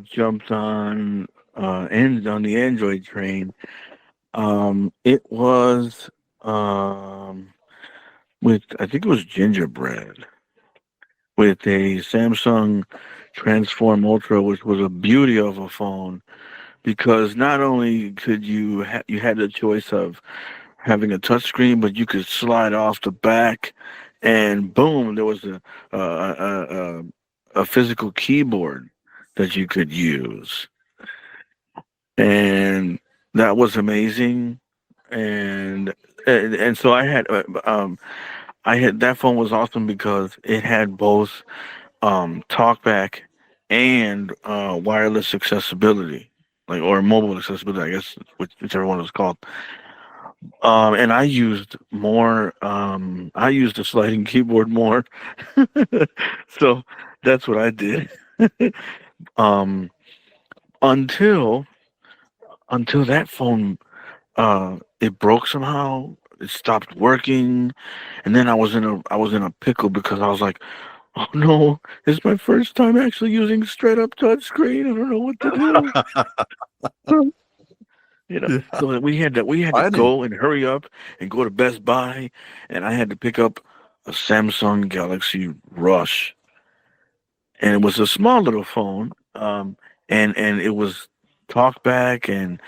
jumped on on the Android train. It was with, I think it was gingerbread, with a Samsung Transform Ultra, which was a beauty of a phone, because not only could you had the choice of having a touchscreen, but you could slide off the back, and boom, there was a physical keyboard that you could use, and that was amazing. And so I had that phone was awesome because it had both talkback and wireless accessibility, like, or mobile accessibility, I guess, whichever one it was called. And I used more. I used the sliding keyboard more, so that's what I did. um, until that phone, it broke somehow. It stopped working, and then I was in a pickle because I was like, oh no, it's my first time actually using straight up touchscreen. I don't know what to do. Yeah, So we had to funny. go and hurry up and go to Best Buy, and I had to pick up a Samsung Galaxy Rush, and it was a small little phone, and it was talkback, and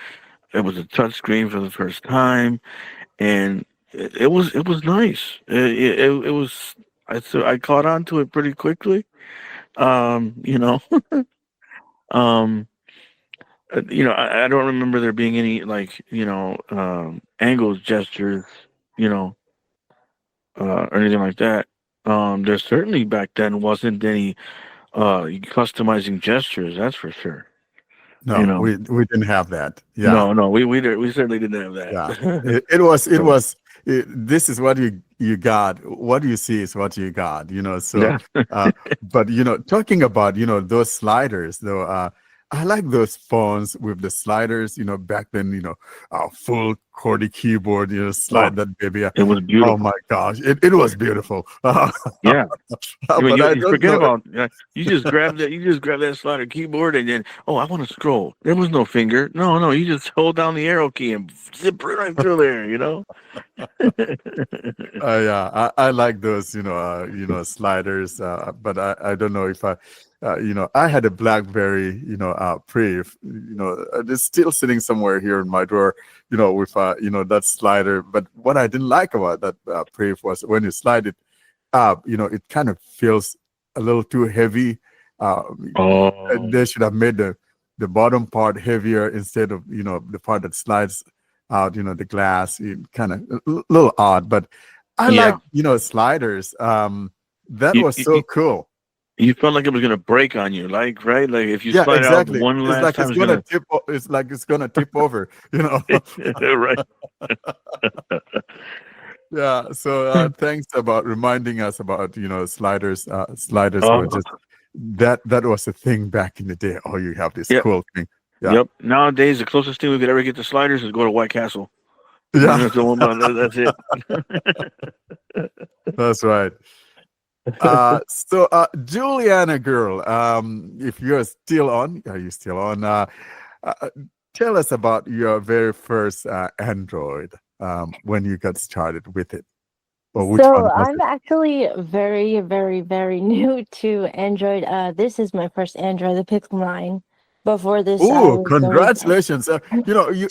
it was a touch screen for the first time, and it was nice. It was, I caught on to it pretty quickly. Um, you know, um, I don't remember there being any, like, angles, gestures, you know, or anything like that. There certainly back then wasn't any customizing gestures. That's for sure. You No, know, we didn't have that. Yeah. no, we certainly didn't have Yeah, that. it So, was. This is what you got. What you see is what you got. So, yeah. but talking about those sliders though. I like those phones with the sliders. Back then, full QWERTY keyboard. Oh, Slide that baby. it was Oh my beautiful. gosh, it was beautiful. Yeah. But I You don't forget know. about, you just grab that slider keyboard, and then, oh, I want to scroll. There was no finger. No, no, you just hold down the arrow key and zip right through there. Yeah, I like those, sliders. But I don't know if I had a BlackBerry, Priv, it's still sitting somewhere here in my drawer, with, that slider. But what I didn't like about that Priv was when you slide it up, it kind of feels a little too heavy. Oh, They should have made the bottom part heavier instead of, the part that slides out, the glass. Kind of a little odd, but I like, yeah. sliders. That You, was you so you cool. you felt like it was gonna break on you, like, right? Like if you Yeah, slide out exactly. one It's last like time, it's it's gonna gonna tip. It's like it's gonna tip over. right. Yeah. So thanks about reminding us about sliders. Sliders were Oh, just that was a thing back in the day. Oh, you have this yep, cool thing. Yeah. yep. Nowadays, the closest thing we could ever get to sliders is go to White Castle. Yeah. That's it. That's right. Juliana girl, if you're still on, are you still on? Uh, Tell us about your very first Android when you got started with it, or which one So was I'm it? actually very, very, very new to Android. This is my first Android, the Pixel 9. Before this, I Oh, was going back. congratulations!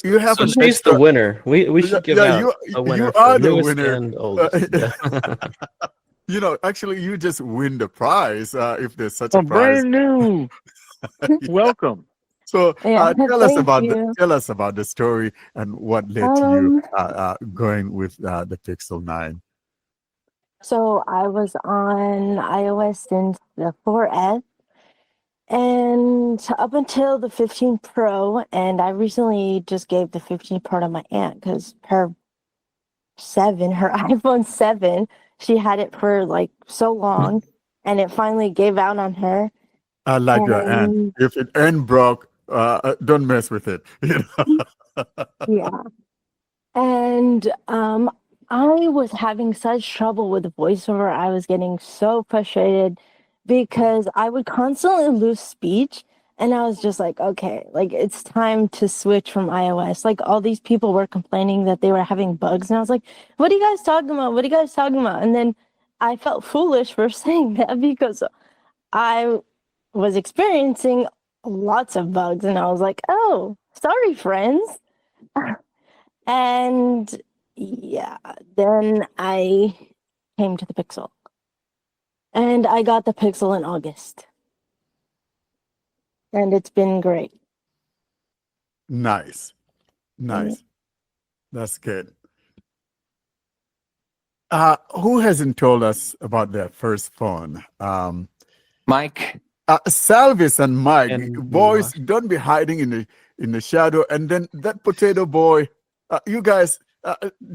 You have So an she's the extra. winner. We Yeah, should give yeah, out a you winner for are the newest winner. and oldest. Yeah. Actually, you just win the prize if there's such a Oh, prize. brand new. Welcome. So Yeah, thank you. tell us about the story and what led to you Um, going with the Pixel 9. so I was on iOS since the 4S and up until the 15 Pro, and I recently just gave the 15 Pro to my aunt because her iPhone 7, she had it for like so long, and it finally gave out on her. I like your aunt. And If it ain't broke, don't mess with it. yeah, and I was having such trouble with voiceover. I was getting so frustrated because I would constantly lose speech. And I was just like, okay, like it's time to switch from iOS. Like all these people were complaining that they were having bugs. And I was like, what are you guys talking about? What are you guys talking about? And then I felt foolish for saying that because I was experiencing lots of bugs. And I was like, oh, sorry, friends. And yeah, then I came to the Pixel. And I got the Pixel in August. And it's been great. Nice. Nice. That's good. Who hasn't told us about their first phone? Mike. Salvis and Mike, And boys, don't be hiding in the shadow. And then that potato boy, you guys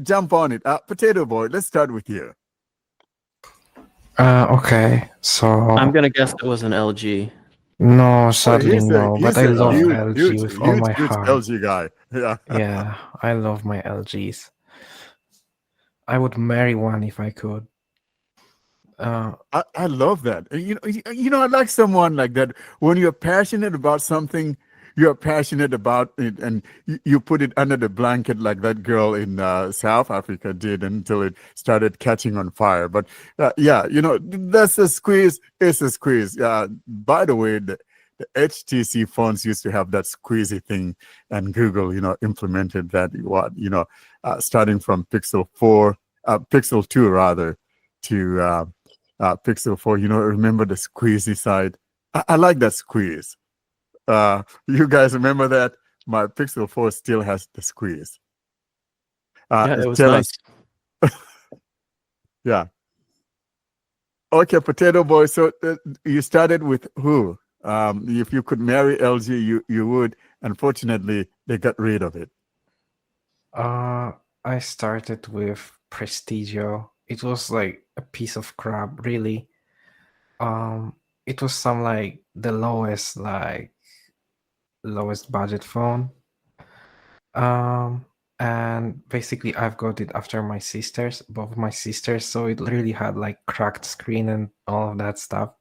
jump on it. Potato boy, let's start with you. Okay, so I'm gonna guess it was an LG. no, Oh, sadly no, but he's I a love Oh, LG with all my huge heart. LG guy. Yeah. Yeah, I love my LGs. I would marry one if I could. I love that. I like someone like that. When you're passionate about something, you're passionate about it, and you put it under the blanket like that girl in South Africa did until it started catching on fire. But yeah, that's a squeeze. It's a squeeze. By the way, the HTC phones used to have that squeezy thing, and Google, implemented that. Starting from Pixel 4, Pixel 2 rather, to Pixel 4, remember the squeezy side? I like that squeeze. You guys remember that? My Pixel 4 still has the squeeze. yeah, it was Tell nice. us. Yeah. Okay, Potato Boy. So you started with who? If you could marry LG, you would. Unfortunately, they got rid of it. I started with Prestigio. It was like a piece of crap, really. It was some like the lowest budget phone. And basically I've got it after my sisters, both my sisters, so it really had like cracked screen and all of that stuff.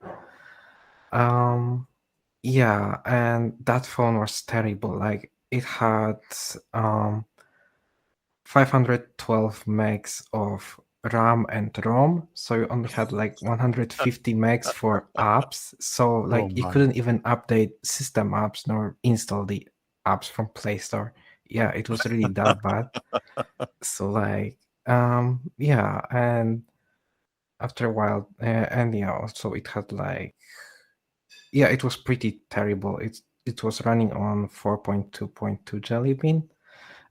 Yeah, and that phone was terrible. Like it had 512 megs of RAM and ROM, so you only had like 150 megs for apps. So Oh like you my. couldn't even update system apps nor install the apps from Play Store. Yeah, it was really that bad. So like yeah, and after a while, and yeah, also it had like, yeah, it was pretty terrible. It was running on 4.2.2 Jelly Bean,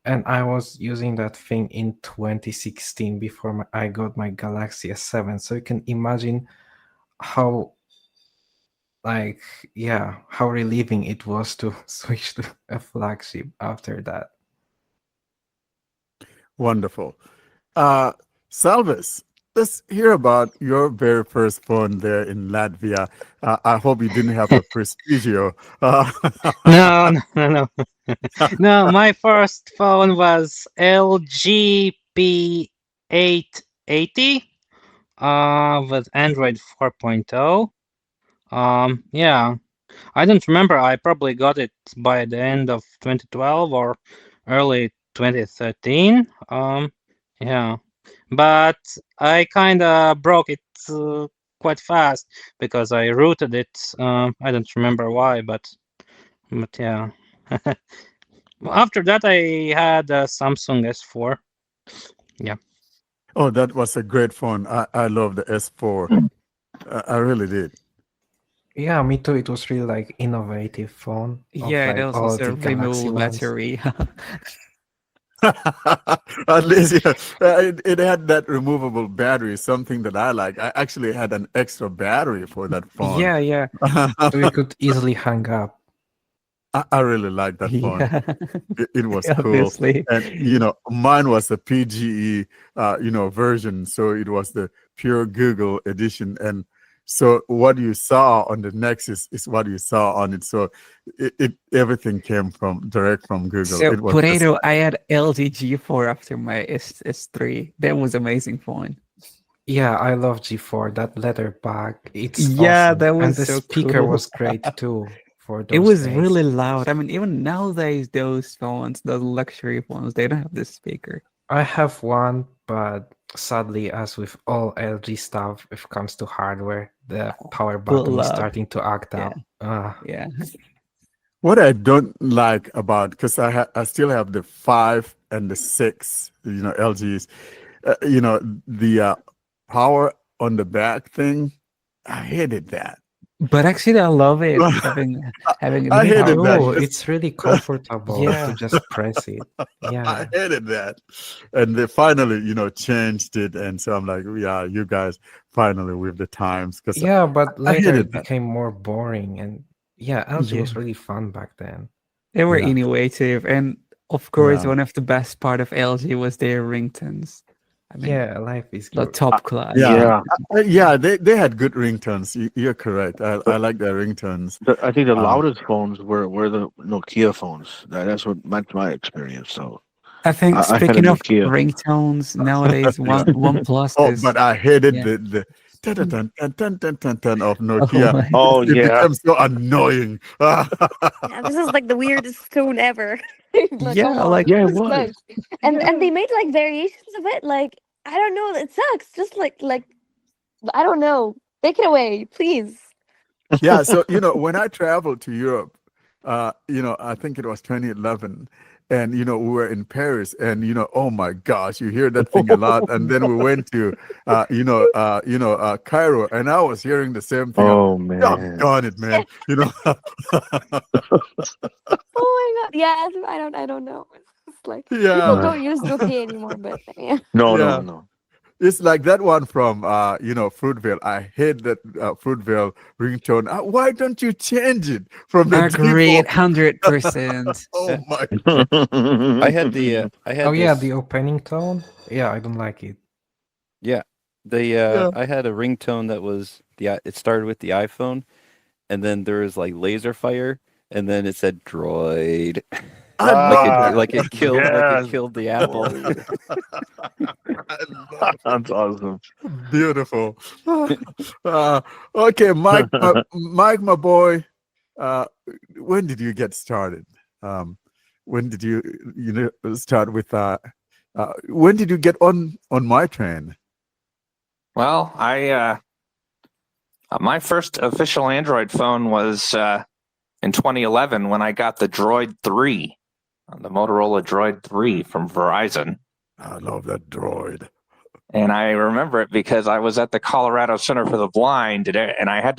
and I was using that thing in 2016 before I got my Galaxy S7. So you can imagine how, like, yeah, how relieving it was to switch to a flagship after that. Wonderful. Uh, Salvis, let's hear about your very first phone there in Latvia. I hope you didn't have a Prestigio. No, no, no, no. No, my first phone was LG P880 with Android 4.0. Yeah, I don't remember. I probably got it by the end of 2012 or early 2013. Yeah, but I kind of broke it quite fast because I rooted it. I don't remember why, but yeah. After that, I had a Samsung S4. Yeah. Oh, that was a great phone. I love the S4. I really did. Yeah, me too. It was really like innovative phone of Yeah, it like was all also the Galaxy removable ones. battery. At least yeah, it had that removable battery, something that I like. I actually had an extra battery for that phone. Yeah, yeah. So you could easily hang up. I really like that phone. Yeah, It was cool. obviously. And, mine was the PGE, version. So it was the pure Google edition. And so what you saw on the Nexus is what you saw on it. So everything came direct from Google. So, It was just Potato, I had LG G4 after my S3. That was amazing phone. Yeah, I love G4. That leather bag, it's Yeah, awesome. that And was the so speaker cool. was great too for It those was days. really loud. I mean, even nowadays, those phones, those luxury phones, they don't have this speaker. I have one, but sadly, as with all LG stuff, if it comes to hardware, the power button is Love. starting to act Yeah. up. Yeah. what I don't like about, because I still have the 5 and the 6, LGs, the power on the back thing. I hated that. But actually, I love it having I the hated power that. Oh, button. it's really comfortable to Yeah. just press it. I Yeah. hated that. And they finally, changed it. And so I'm like, yeah, you guys finally with the times. Because Yeah, but I later hated it that. became more boring. And yeah, LG Yeah. was really fun back then. They were Yeah. innovative, and of course, Yeah. one of the best part of LG was their ringtones. I mean, Yeah, life is the good. top class. Yeah. Yeah. They had good ringtones. You're correct. I like their ringtones. I think the Um, loudest phones were the Nokia phones. That's my experience. So I think I had a speaking of Nokia. ringtones, nowadays yeah. OnePlus Oh, is but I hated yeah. the dun, dun, dun, dun, dun, dun, dun of Oh Nokia. my Oh It yeah. became so annoying. Yeah, this is like the weirdest tone ever. Like, come yeah, on, like Yeah, it this was. sucks. And they made like variations of it. Like, I don't know, it sucks. Just like I don't know. Take it away, please. Yeah, so when I traveled to Europe, I think it was 2011, and we were in Paris, and oh my gosh, you hear that thing a lot. And then we went to Cairo, and I was hearing the same thing. Oh man. Doggone it, man. Oh my god. Yeah, I don't know. It's like people Yeah, don't use Nokia anymore, but yeah. No, yeah. no. It's like that one from Fruitvale. I hate that Fruitvale ringtone. Why don't you change it from the agreed, default? 100%. Oh my! I had the I had Oh yeah, this the opening tone. Yeah, I don't like it. yeah Yeah. I had a ringtone that was it started with the iPhone, and then there was like laser fire, and then it said droid. I love that. Like it killed Yes. the apple. I love That's awesome. Beautiful. Okay, Mike, my boy. When did you get started? When did you start with? When did you get on my train? Well, I my first official Android phone was in 2011 when I got the Droid 3, the Motorola Droid 3 from Verizon. I love that droid. And I remember it because I was at the Colorado Center for the Blind, and I had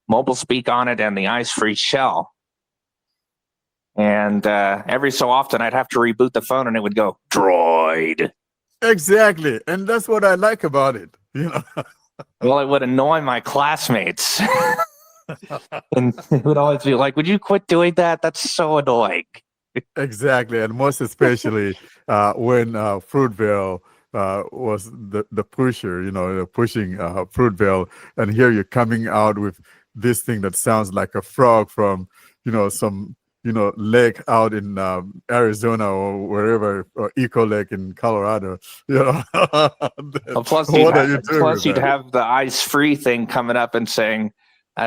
mobile speak on it and the ice-free shell. And every so often I'd have to reboot the phone and it would go, droid. Exactly. And that's what I like about it. Well, it would annoy my classmates. And it would always be like, would you quit doing that? That's so annoying. Exactly, and most especially when Fruitvale was the pusher, pushing Fruitvale, and here you're coming out with this thing that sounds like a frog from, some, lake out in Arizona or wherever, or Eco Lake in Colorado. Well, plus What are you doing with you'd that? have the eyes free thing coming up and saying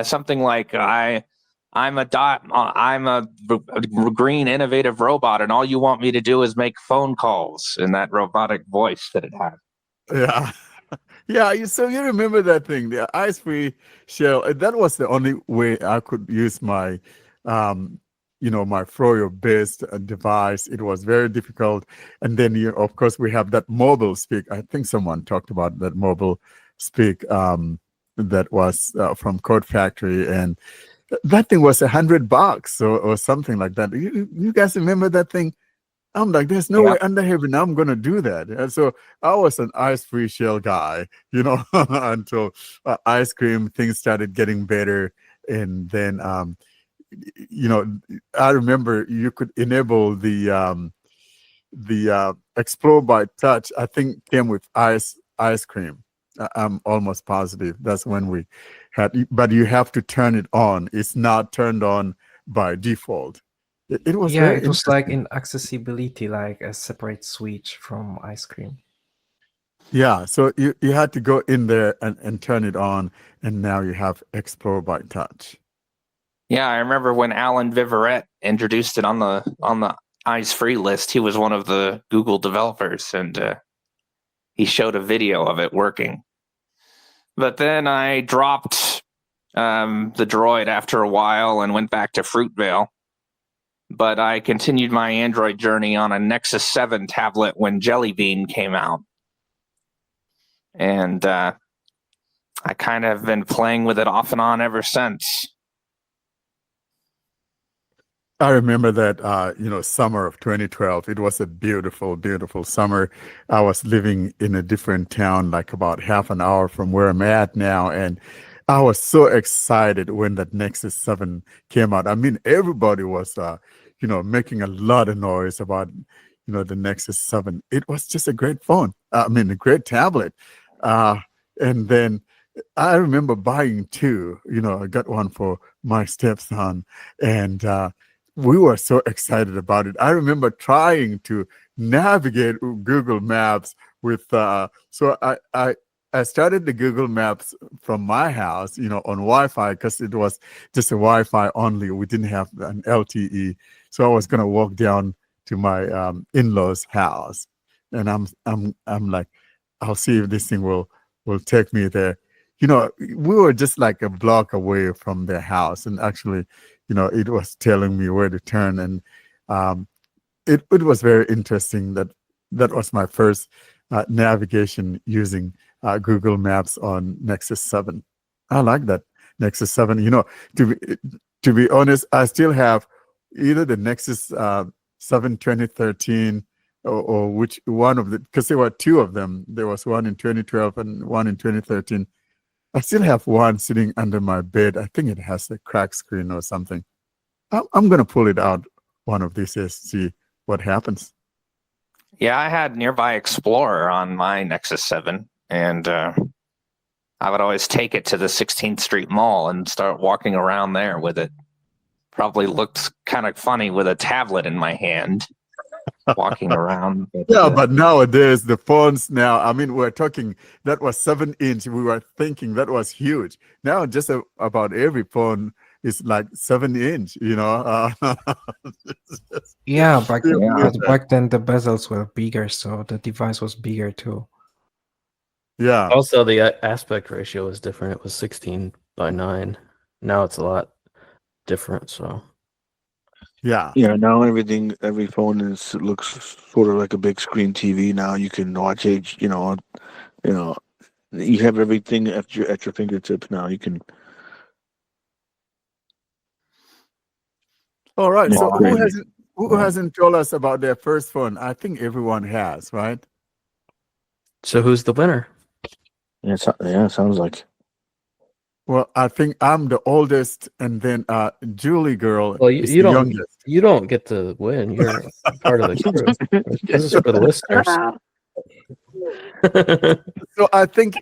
something like I'm a green innovative robot, and all you want me to do is make phone calls in that robotic voice that it had. Yeah. Yeah, so you remember that thing, the ice-free shell. That was the only way I could use my, my Froyo-based device. It was very difficult. And then, of course, we have that mobile speak. I think someone talked about that mobile speak that was from Code Factory, and that thing was $100 or something like that. You guys remember that thing? I'm like, there's no way under heaven I'm going to do that. And so I was an ice-free shell guy, until ice cream things started getting better. And then, I remember you could enable the Explore by Touch. I think came with ice cream. I'm almost positive that's when we had, but you have to turn it on. It's not turned on by default. It was Yeah, very it was like interesting. in accessibility, like a separate switch from ice cream. Yeah, so you had to go in there and turn it on, and now you have Explore by Touch. Yeah, I remember when Alan Viverette introduced it on the eyes free list. He was one of the Google developers, and he showed a video of it working. But then I dropped the Droid after a while and went back to Fruitvale. But I continued my Android journey on a Nexus 7 tablet when Jelly Bean came out. And I kind of been playing with it off and on ever since. I remember that, summer of 2012. It was a beautiful, beautiful summer. I was living in a different town, like about half an hour from where I'm at now. And I was so excited when that Nexus 7 came out. I mean, everybody was, making a lot of noise about, the Nexus 7. It was just a great phone. I mean, a great tablet. And then I remember buying two. I got one for my stepson, and we were so excited about it. I remember trying to navigate Google Maps with. So I started the Google Maps from my house, on Wi-Fi, because it was just a Wi-Fi only. We didn't have an LTE, so I was gonna walk down to my in-laws' house, and I'm like, I'll see if this thing will take me there. We were just like a block away from their house, and actually, it was telling me where to turn, and it was very interesting. That was my first navigation using Google Maps on Nexus 7. I like that Nexus 7. To be honest, I still have either the Nexus 7 2013 or which one of the, because there were two of them. There was one in 2012 and one in 2013. I still have one sitting under my bed. I think it has a cracked screen or something. I'm going to pull it out one of these days, see what happens. Yeah, I had Nearby Explorer on my Nexus 7, and I would always take it to the 16th Street Mall and start walking around there with it. Probably looked kind of funny with a tablet in my hand, walking around. But nowadays, the phones now, I mean, we're talking, that was 7-inch. We were thinking that was huge. Now, just about every phone is like 7-inch, Yeah, back then the bezels were bigger, so the device was bigger too. Yeah. Also, the aspect ratio was different. It was 16:9. Now it's a lot different. So. Yeah. Yeah. Now every phone looks sort of like a big screen TV. Now you can watch it. You have everything at your fingertips now. You can. All right. It's So crazy. who hasn't told us about their first phone? I think everyone has, right? So who's the winner? Yeah, sounds like. Well, I think I'm the oldest, and then Julie girl Well, is you the don't youngest. you don't get to win. You're part of the crew. This is for the listeners. So I think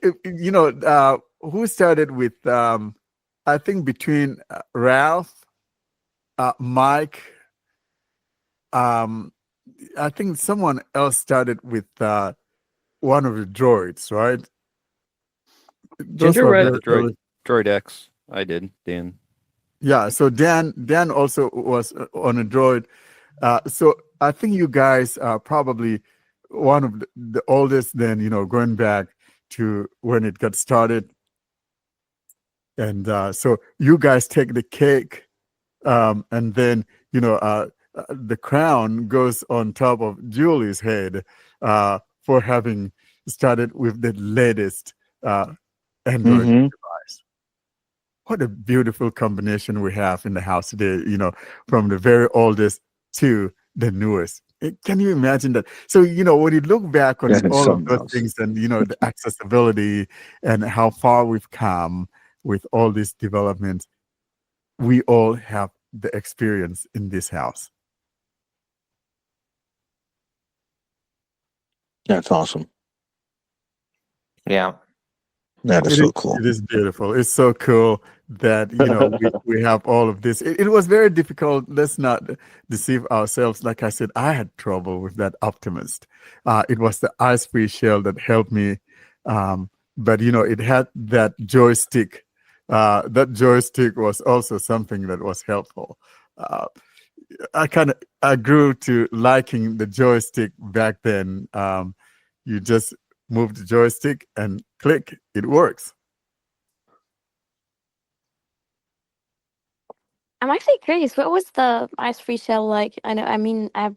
who started with I think between Ralph, Mike, um, I think someone else started with one of the droids, right? Those Ginger were Yeah, Red. very the early. Droid X. I did, Dan. Yeah, so Dan also was on a droid. So I think you guys are probably one of the oldest. Then going back to when it got started, and so you guys take the cake, and then the crown goes on top of Julie's head for having started with the latest Android Mm-hmm. device. What a beautiful combination we have in the house today, from the very oldest to the newest. Can you imagine that? So, when you look back on That is all of something those else. things and, the accessibility and how far we've come with all these developments, we all have the experience in this house. That's awesome. Yeah. That is It so is, cool. it is beautiful. It's so cool that we have all of this. It was very difficult. Let's not deceive ourselves. Like I said, I had trouble with that Optimist. It was the ice-free shell that helped me, but it had that joystick. That joystick was also something that was helpful. Uh, I grew to liking the joystick back then. You just move the joystick and click, it works. I'm actually curious. What was the ice free shell like? I know. I mean, I've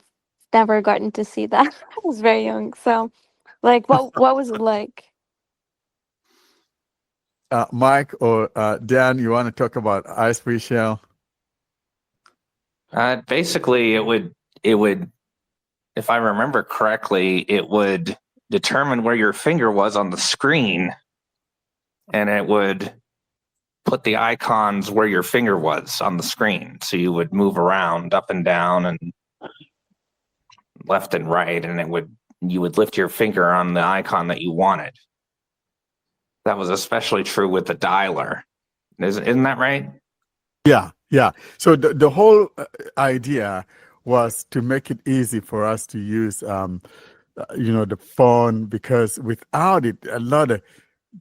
never gotten to see that. I was very young, so like, what was it like? Mike or Dan, you want to talk about ice free shell? Basically, it would, if I remember correctly, it would determine where your finger was on the screen, and it would put the icons where your finger was on the screen. So you would move around up and down and left and right, and you would lift your finger on the icon that you wanted. That was especially true with the dialer. Isn't that right? Yeah. So the whole idea was to make it easy for us to use, the phone, because without it, a lot of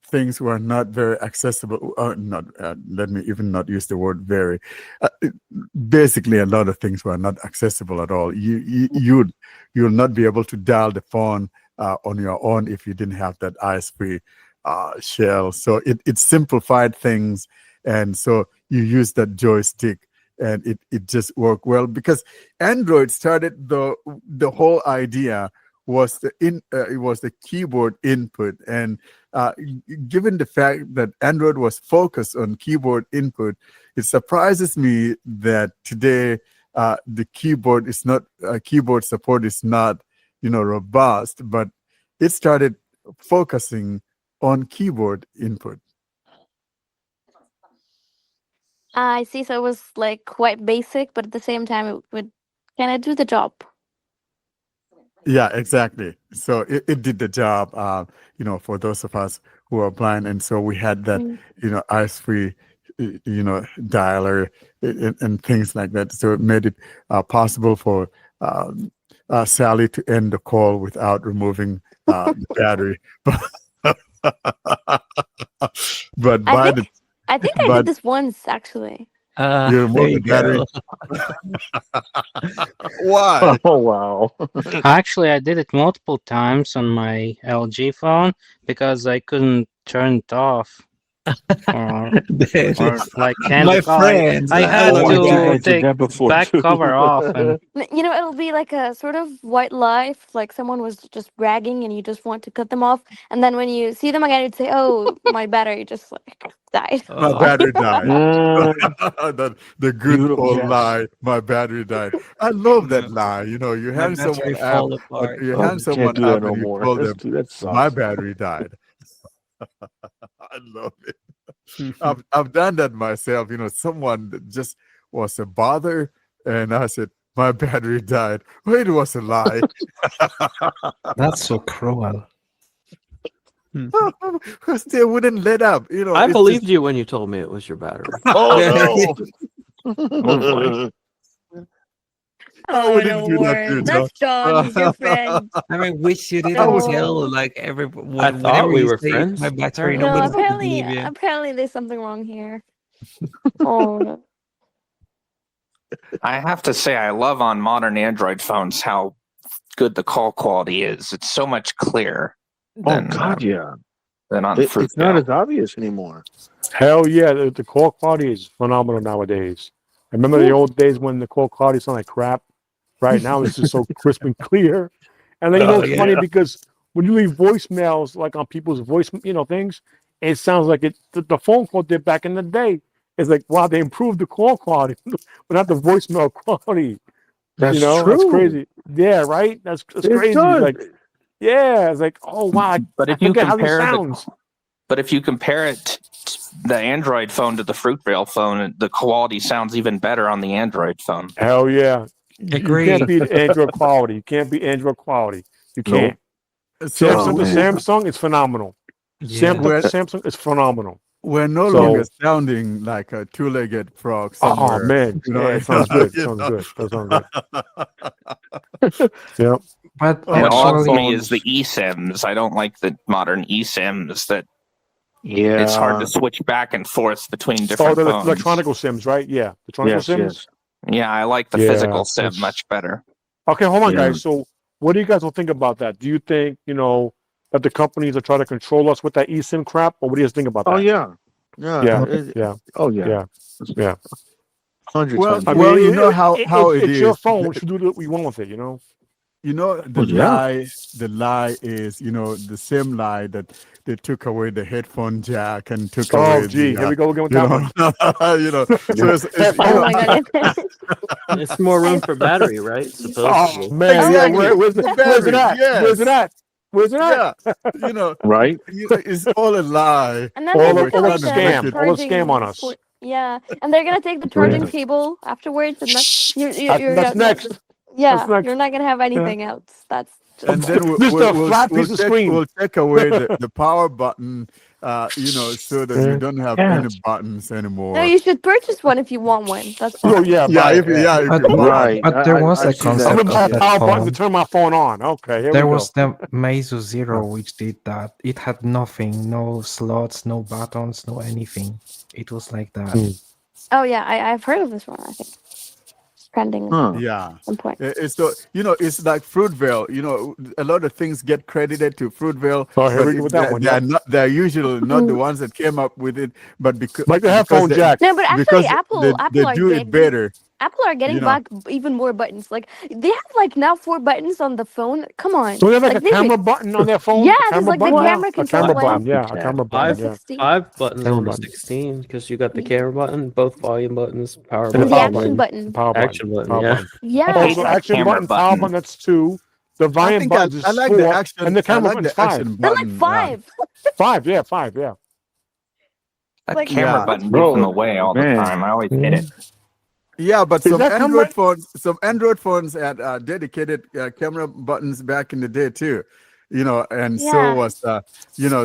things were not very accessible. Not let me even not use the word very. Basically, a lot of things were not accessible at all. You'll not be able to dial the phone on your own if you didn't have that ice-free shell. So it simplified things, and so you use that joystick, and it just worked well because Android started the whole idea was it was the keyboard input, and given the fact that Android was focused on keyboard input, it surprises me that today the keyboard support is not robust, but it started focusing on keyboard input. I see. So it was like quite basic, but at the same time, it would kind of do the job. Yeah, exactly. So it did the job, for those of us who are blind. And so we had that, Mm. ice-free, dialer and things like that. So it made it possible for Sally to end the call without removing the battery. But I by think the I think I but did this once actually. you There removed the you battery. go. Why? Oh wow. Actually, I did it multiple times on my LG phone because I couldn't turn it off or like hand My the call. friends, I I had Oh, love I you think to I guys. did take that before back too. cover off and It'll be like a sort of white life, like someone was just bragging and you just want to cut them off. And then when you see them again, you'd say, "Oh, my battery just like died." My Oh, battery died. Mm, The good beautiful. old Yes. lie. My battery died. I love that no, lie. You my hand someone battery app, fall apart. you Oh, hand we can't someone do that app, no and you more. told them That my sucks. battery died. I love it. I've done that myself. Someone that just was a bother, and I said my battery died. Well, it was a lie. That's so cruel. Because they wouldn't let up. I it's believed just, you when you told me it was your battery. Oh boy. I Oh wouldn't no, do that to Warren. you, That's John. He's your friend. I mean, wish you didn't No. tell. Like I whenever thought we you were say it's my friends. battery, No, nobody's gonna apparently, believe you. apparently there's something wrong here. Oh no. I have to say, I love on modern Android phones how good the call quality is. It's so much clearer Oh than God, yeah. than on It's not Fruitvale. as obvious anymore. Hell yeah, the call quality is phenomenal nowadays. I remember the old days when the call quality sounded like crap. Right now, it's just so crisp and clear. And then Oh it's yeah. funny because when you leave voicemails, like on people's voice, things, it sounds like the phone call did back in the day. It's like, wow, they improved the call quality, but not the voicemail quality. That's That's true. crazy. Yeah, right. That's It crazy. does. Like, yeah, it's like, oh wow, But I if you forget how this compare sounds. but if you compare it, the Android phone to the Fruitvale phone, the quality sounds even better on the Android phone. Hell yeah. You Agree. can't beat Android quality. You can't beat Android quality. You Nope. can't. so Samsung to man. Samsung is phenomenal. Yeah. Samsung we're, to Samsung is phenomenal. we're no So- longer sounding like a two-legged frog Oh somewhere. man, yeah, it sounds good. It sounds good. That sounds good. Yeah. But Oh, And what bugs actually, me is the eSIMs. I don't like the modern eSIMs that Yeah. it's hard to switch back and forth between Oh, different the phones. electronical sims, right? Yeah, electronical Yes, sims. yes. Yeah, I like the Yeah, physical SIM that's- much better. Okay, hold on, Yeah. guys. So, what do you guys all think about that? Do you think that the companies are trying to control us with that eSIM crap, or what do you guys think about that? Oh yeah. Yeah. Yeah, It- yeah, Oh yeah. yeah, yeah. 100 Well, times. I well, mean, you know how it's your is. phone. We should do what we want with it. The Well, yeah. lie is, the same lie that they took away the headphone jack and took Oh, away gee, the, here we go again with you that know, one. so it's Oh my god. It's more room for battery, right? Oh Supposedly. man, yeah. Exactly. Where's The it battery, at? yes. Where's it at? Where's it at? yeah, Right? it's all a lie. And then All they of took all away of the scam, all of charging scam on us. port. Yeah, and they're gonna take the charging cable afterwards, and That's next. Yeah, That's next. you're not gonna have anything else. That's And then Just a flat piece of screen. we'll take away the power button, so that you don't have any buttons anymore. no. You should purchase one if you want one. That's Oh fine. yeah, yeah, buy if, it, yeah, if But- you buy Right. But there was a I've seen that. I'm concept gonna buy of a that power button phone. to turn my phone on. Okay, here There we was go. the Meizu Zero, which did that. It had nothing, no slots, no buttons, no anything. It was like that. Oh yeah, I've heard of this one. I think it's trending Huh. Yeah. at some point. It's so it's like Fruitvale. A lot of things get credited to Fruitvale, Oh, here but we go with that one. they're usually not the ones that came up with it, but because Like the headphone jack. No, but actually, because Apple they are do it getting better. Apple are getting back even more buttons. Like they have like now 4 buttons on the phone. Come on. So they have like a they camera button on their phone. Yeah, A there's camera like the button? camera A control camera one. button. Yeah, a camera button. Yeah. 16. 5 buttons Camera on the button. 16 because you got the camera button, both volume buttons, power And And the the power action button. button. Power button. action button. Power Yeah. button. Yeah. Oh, hate so that action camera button, power button. button. That's 2. The I volume think button is I like 4, the action. and the camera I like button's the 5. action They're button. like 5. 5, yeah, 5, yeah. That Like- camera Yeah. button Bro, gets in the way all man. the time. I always hit it. Yeah, but Is some that camera- Android phones had dedicated camera buttons back in the day too, and Yeah. so was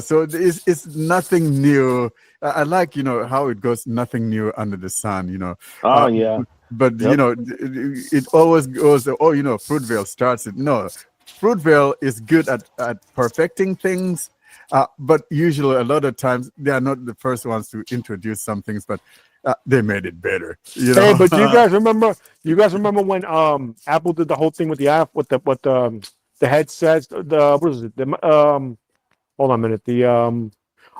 so it's nothing new. I like how it goes, nothing new under the sun. Oh yeah. But Yep. it always goes. Fruitvale starts it. No, Fruitvale is good at perfecting things, but usually a lot of times they are not the first ones to introduce some things, but they made it better. Hey, but do you guys remember? You guys remember when Apple did the whole thing with the app with the headsets? The what is it? Hold on a minute. The The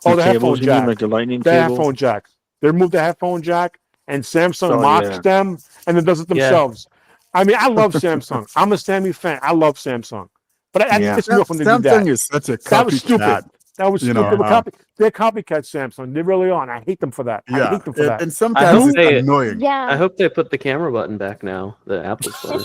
headphone cables, you mean, jack. like the lightning The cable? headphone jack. They removed the headphone jack, and Samsung Oh, mocks yeah. them and then does it Yeah. themselves. I mean, I love Samsung. I'm a Sammy fan. I love Samsung, but I Yeah. pissed me off when they did Samsung that. is such a That was stupid. copycat. That was You stupid. know, They're copycat Samsung. They really are. And I hate them for that. I Yeah, hate them for that. and I sometimes hope it's they- annoying. Yeah. I hope they put the camera button back now. The Apple's phone.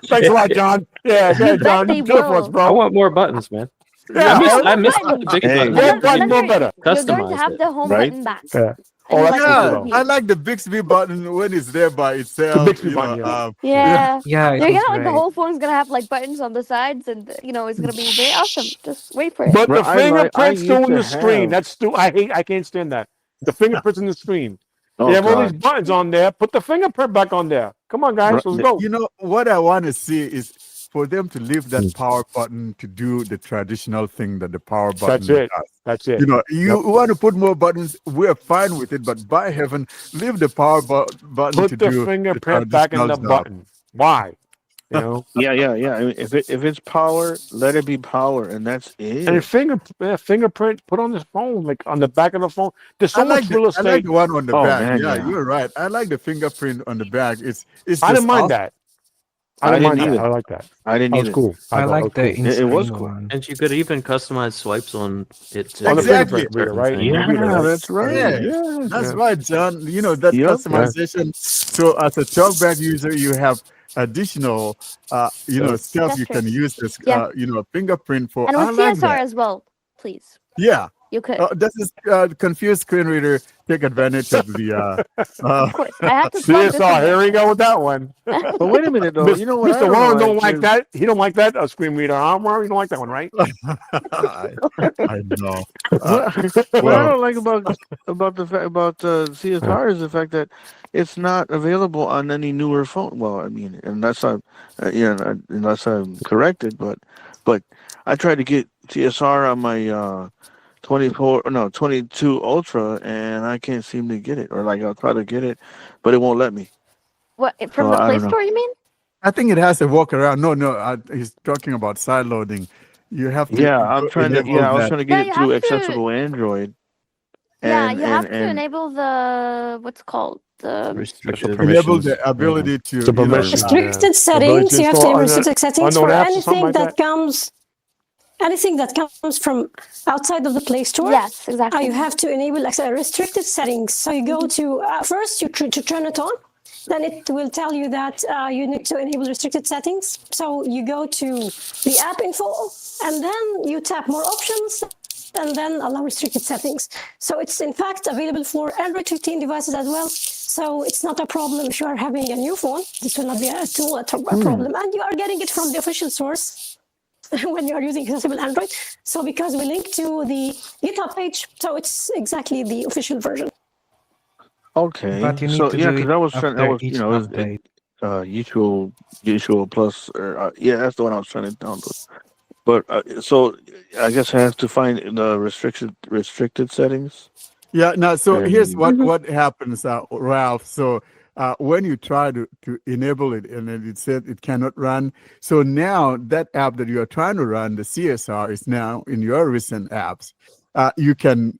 Thanks a lot, John. Yeah, John. they Do it for us, will. bro. I want more buttons, man. Yeah, I missed button. the big Hey. button. And Home button more remember, better. you're going to Customize have it. the home Right? button back. Yeah. And Oh, you that's like cool both yeah. of though. I you. like the Bixby button when it's there by The itself. Bixby button, yeah. Yeah. Yeah, it You're was gonna like the great. whole phone's gonna have like buttons on the sides, and it's gonna be very awesome. Just wait for it. But the I fingerprint's still used in to the screen. have. That's I can't stand that. The fingerprint's in the screen. They Oh have all these God. buttons on there. Put the fingerprint back on there. Come on, guys, let's go. You know what I want to see is for them to leave that power button to do the traditional thing that the power button That's it. does. That's it. You know, you Yep. want to put more buttons, we're fine with it, but by heaven, leave the power button to Put the do the fingerprint back in traditional the job. button. Why? You know. Yeah. I mean, if it's power, let it be power, and that's And a it. fingerprint put on the phone, like on the back of the phone. There's so much real I like estate. the one on the Oh back. man, Yeah, yeah. you're right. I like the fingerprint on the back. It's I didn't just mind awesome. that. I I didn't didn't mind that. either. I like that. I didn't That was either. cool. I thought that was like the cool. It was in-screen cool. one. And you could even customize swipes on it to On the Exactly. fingerprint reader, certain right? things. The reader, Yeah, right? that's right. Yeah, Yeah. that's Yeah. right, John. You know, that Yep. Yeah. customization. So as a talkback user, you have additional, stuff you can Gestures. use this, Yeah. fingerprint for. And I with like CSR that. as well, please. Yeah. You could. This is confused screen reader. Take advantage of the. Of course. I had to plug this in CSR, here there. we go with that one. But wait a minute though. You know what I Mr. don't Warren like don't like is that. He don't like that screen reader. Huh, Warren? You don't like that one, right? I know. what, what I Well, don't like about the fact about CSR is the fact that it's not available on any newer phone. Well, I mean, unless I'm corrected, but I tried to get CSR on my 22 Ultra, and I can't seem to get it. Or like I'll try to get it, but it won't let me. What So from the I Play don't know. Store? You mean? I think it has a walk around. No, he's talking about side loading. You have to Yeah, I'm trying to. enable Yeah, I was that. trying to No, get you it through have to. accessible Android, Yeah, and you have to enable the what's it called the Restricted. Enable permissions. the ability to, The permissions. Restricted settings. You have to enable restricted settings unknown for apps or something anything like that that. comes. Anything that comes from outside of the Play Store, Yes, exactly. you have to enable restricted settings. So you go to first to turn it on, then it will tell you that you need to enable restricted settings. So you go to the app info, and then you tap more options, and then allow restricted settings. So it's in fact available for Android 15 devices as well. So it's not a problem if you are having a new phone. This will not be a problem, and you are getting it from the official source. When you are using accessible Android. So because we link to the GitHub page, so it's exactly the official version. Okay. But you need So to yeah, do because it I was trying. I after was each you know update. Usual Plus or yeah, that's the one I was trying to download. But so I guess I have to find the restricted settings. Yeah. Now, so here's And what happens, Ralph. So when you try to enable it, and then it said it cannot run. So now that app that you are trying to run, the CSR, is now in your recent apps. You can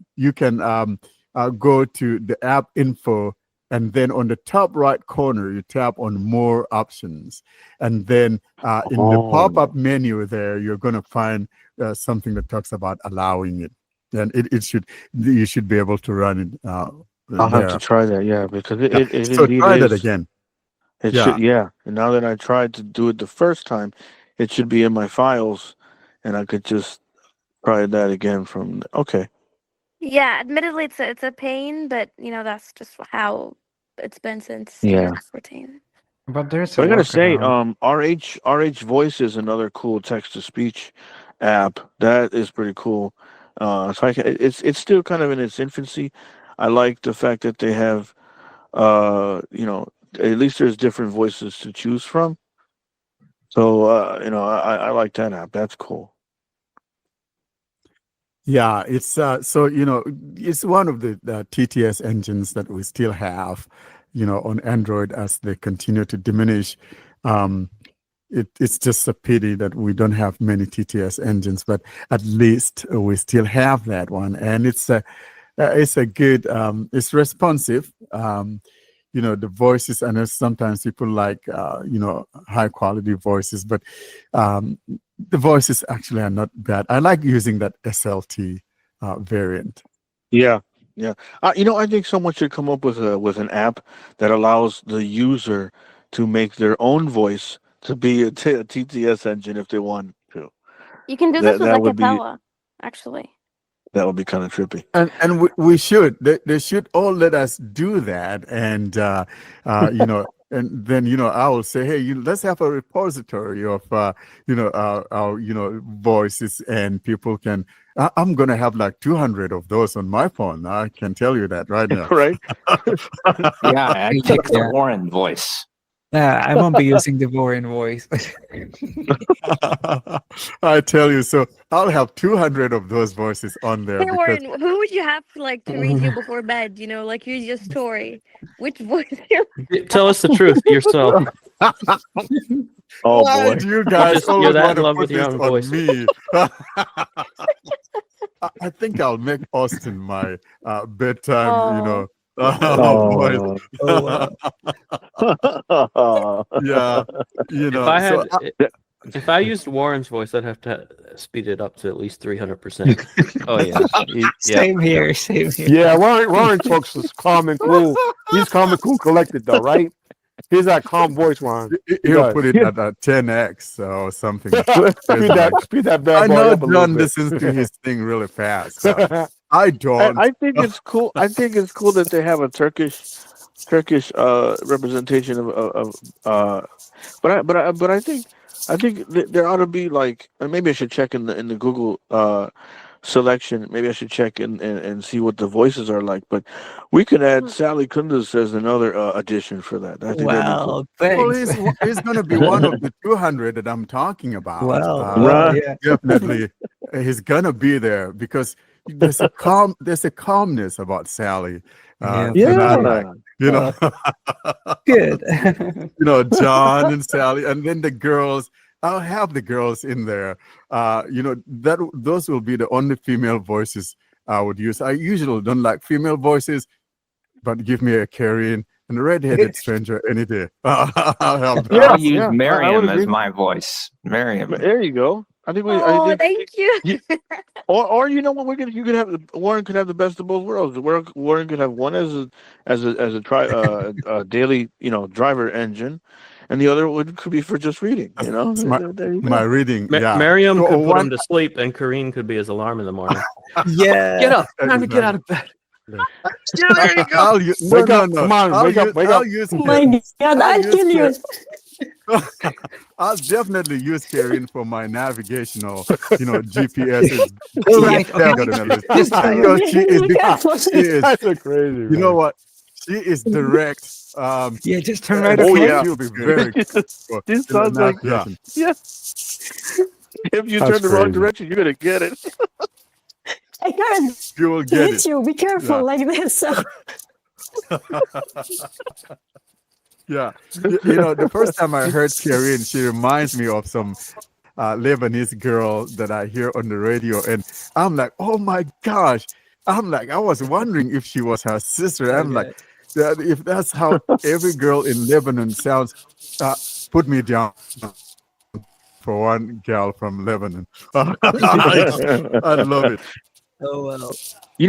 go to the app info, and then on the top right corner, you tap on more options. And then in the pop-up menu there, you're going to find something that talks about allowing it. And you should be able to run it I'll have there. to try that. Yeah, because it So indeed try that is. again. It Yeah. should. Yeah. And now that I tried to do it the first time, it should be in my files, and I could just try that again from. Okay. Yeah, admittedly, it's a pain, but that's just how it's been since Yeah. 2014. But there's So a I gotta say, workaround. RH Voice is another cool text to speech app. That is pretty cool. So it's still kind of in its infancy. I like the fact that they have, at least there's different voices to choose from. So I like that app. That's cool. Yeah, it's so it's one of the TTS engines that we still have, on Android as they continue to diminish. It's just a pity that we don't have many TTS engines, but at least we still have that one, and it's a good, it's responsive. The voices, I know sometimes people like high quality voices, but the voices actually are not bad. I like using that SLT variant. Yeah, yeah. I think someone should come up with an app that allows the user to make their own voice to be a TTS engine if they want to. You can do this with that would be acapella, actually. that would be kind of trippy. And we should they should all let us do that, and you know, and then I will say, hey, let's have a repository of our voices, and people can. I'm gonna have like 200 of those on my phone. I can tell you that right now. Right? Yeah, I picked the Yeah. Warren voice. I won't be using the Warren voice. I tell you, so I'll have 200 of those voices on there Hey, because Warren, who would you have like to read you before bed? Like use your story. Which voice? Tell us the truth yourself. Oh why boy. do you guys You're always that want in to love put with your this own on voice. me? I think I'll make Austin my bedtime, voice. Oh. Oh, Yeah, If I so had, if I used Warren's voice, I'd have to speed it up to at least 300%. Oh yeah. Yeah. same here. Same here. Yeah, Warren talks is calm and cool. He's calm and cool, collected though, right? He's that calm voice, Warren. He he'll does. put it at 10x or something. Speed that bad I boy know up a little John bit. listens to his thing really fast. I don't. I think it's cool. I think it's cool that they have a Turkish representation of but I think there ought to be like, and maybe I should check in the Google selection. Maybe I should check and see what the voices are like. But we could add Sally Kundus as another addition for that. I think that'd be cool. Well, Well, thanks. he's going to be one of the 200 that I'm talking about. Well, yeah. Definitely, he's going to be there because there's a calmness about Sally. Yeah, that I Yeah. like, good. John and Sally, and then the girls. I'll have the girls in there. Those will be the only female voices I would use. I usually don't like female voices, but give me a Carrion and a redheaded stranger any day. I'll have that. I'll use I would Miriam agree. as my voice. Miriam. There you go. I think Oh, thank you. or you know what, you could have Warren could have the best of both worlds. Warren could have one as a daily driver engine, and the other could be for just reading. It's There you go. my reading. Yeah. Miriam So could put one- him to sleep, and Kareen could be his alarm in the morning. Yeah. Get up! Time to get out of bed. There you go. Wake up. Come on, wake up. I'll use Oh my God, I'll kill you. I'll definitely use Carrion for my navigational, GPS. Right, okay. Just try it. Because she is, That's a crazy. you know what? She is direct. Yeah, just turn right. Oh, okay? yeah. She'll be very. This sounds like navigation. if you That's turn the wrong crazy. direction, you're gonna get it. I can't You will get hit it. you. Be careful Yeah. like this. Yeah. The first time I heard Carrion, she reminds me of some Lebanese girl that I hear on the radio, and I'm like, oh my gosh. I was wondering if she was her sister. I'm like, if that's how every girl in Lebanon sounds, put me down for one gal from Lebanon. I love it. Oh well.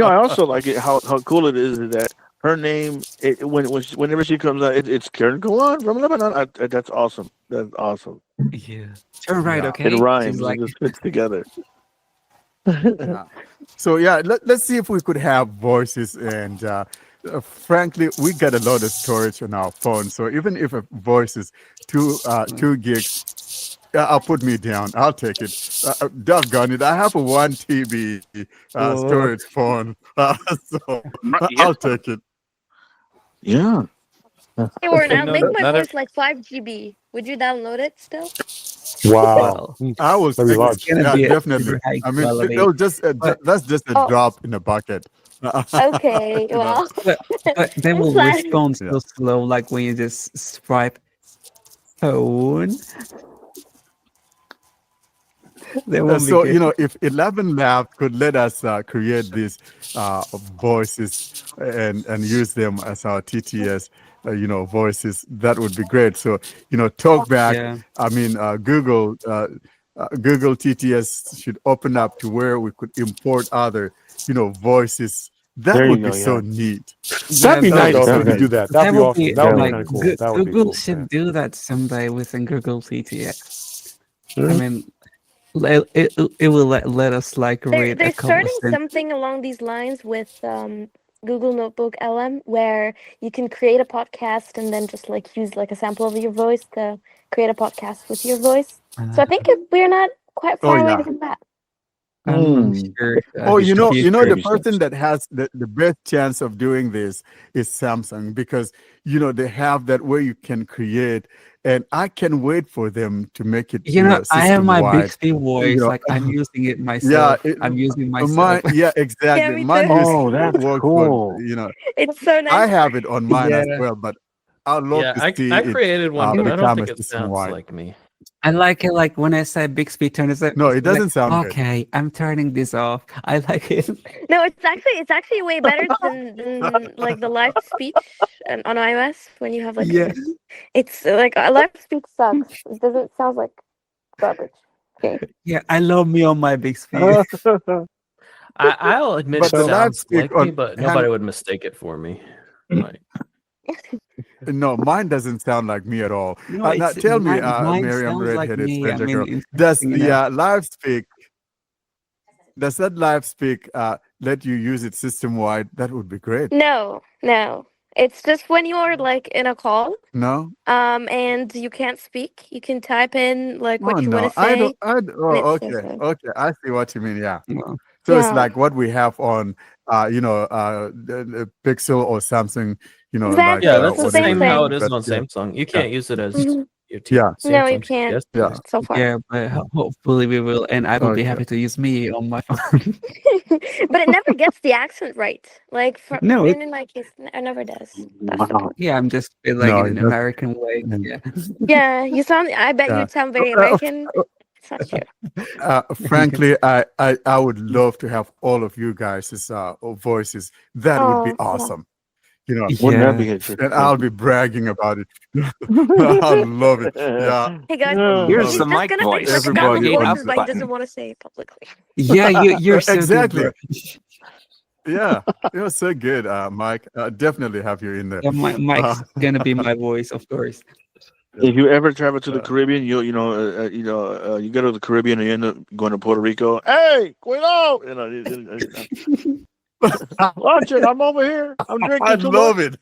I also like it how cool it is that her name whenever she comes out, it's Karen Kawan from Lebanon. That's awesome. That's awesome. Yeah. Turn right. Yeah. Okay. It rhymes. She's like, It just fits together. Yeah. So yeah, let's see if we could have voices, and frankly, we got a lot of storage on our phone. So even if a voice is 2 gigs, I'll put me down. I'll take it. Doggone it! I have a 1 TB storage phone, so I'll take it. Yeah. Hey, Warren, I'll No, make my not voice like 5 GB. Would you download it still? Wow. I will. Very large. gonna be a Definitely. super high I mean, quality. it'll just But- that's just a Oh. drop in the bucket. Okay, well. But they will Fine. respond so Yeah. slow, like when you just swipe phone. They won't be So good. if 11 Lab could let us create these voices and use them as our TTS voices, that would be great. So talkback. Yeah. I mean, Google TTS should open up to where we could import other voices. That There you would be go, so yeah. neat. That'd be Yeah, nice that- if we could do that. That'd be would awesome. That would be like, kind of cool. Go- That would be Google cool. should do that someday within Google TTX. I Mhm. mean, it will let us like They're read a they're couple of starting sentences. something along these lines with Google Notebook LM, where you can create a podcast and then just like use like a sample of your voice to create a podcast with your voice. So I think we're not quite Oh far away yeah. from that. I'm Hmm. sure Oh, the the future. person that has the best chance of doing this is Samsung because they have that where you can create, and I can wait for them to make it, I have system my wide. Bixby voice. Like I'm using it Yeah, myself. I'm using mine, myself. yeah, Yeah, exactly. me Mine too. use Oh, that's works for, cool. It's so I nice. have it on mine as Yeah. well, but I'd love Yeah, to I see I it created one, but I don't become a think it system sounds wide. like me. I like it. Like when I say Bixby turn, it's No, it like, doesn't sound good. okay, I'm turning this off. I like it. No, it's actually way better than like the live speech on iOS when you have like Yeah. it's like a live speech sucks. It doesn't sound like garbage. Okay. Yeah, I love me on my Bixby. I'll admit But it the live sounds speak like me, on but hang nobody would mistake it for me. Like, no, mine doesn't sound like me at all. No, Now it's tell me, mine Miriam, sounds like redheaded me. I stranger mean, girl, does interesting enough. live speak does that live speak let you use it system wide? That would be great. No, no. It's just when you're like in a call, No? and you can't speak, you can type in like Oh what you want no, to say, and it oh, says okay, it. okay. I see what you mean. Yeah. Well, So it's Yeah, like what we have on, the Pixel or Samsung. Like yeah, exactly. It's that's the the same whatever same how thing. it is but on yeah, Samsung. You yeah, can't use it as Mhm. your yeah, No, you Samsung can't yeah. GPS. so far. yeah, but hopefully we will, and I will be Okay. happy to use me on my phone. But it never gets the accent right. Like No, in my case, it never does. That's the Wow. point. yeah, I'm just like No, in it an doesn't. American way. Mm. Yeah. Yeah, you sound. I bet Yeah. you'd sound very Uh, American. It's not true. Frankly, I would love to have all of you guys' voices. That would be Oh, yeah. awesome. Wouldn't that Yeah. be And I'll be interesting? bragging about it. I love it. Yeah, Hey guys, I Here's love the it. he's just mic gonna say voice. Everybody sarcastic Navigate on up voices, the but he doesn't button. want to say it publicly. Yeah, you're so good, exactly. bro. Yeah, you're so good, Mike. Definitely have you in there. Yeah, Mike's Uh, gonna be my voice, of course. If you ever travel to the uh, Caribbean, you go to the Caribbean and you end up going to Puerto Rico. Hey, cuidado! Watch it. I'm over here. I'm I drinking too love much. it.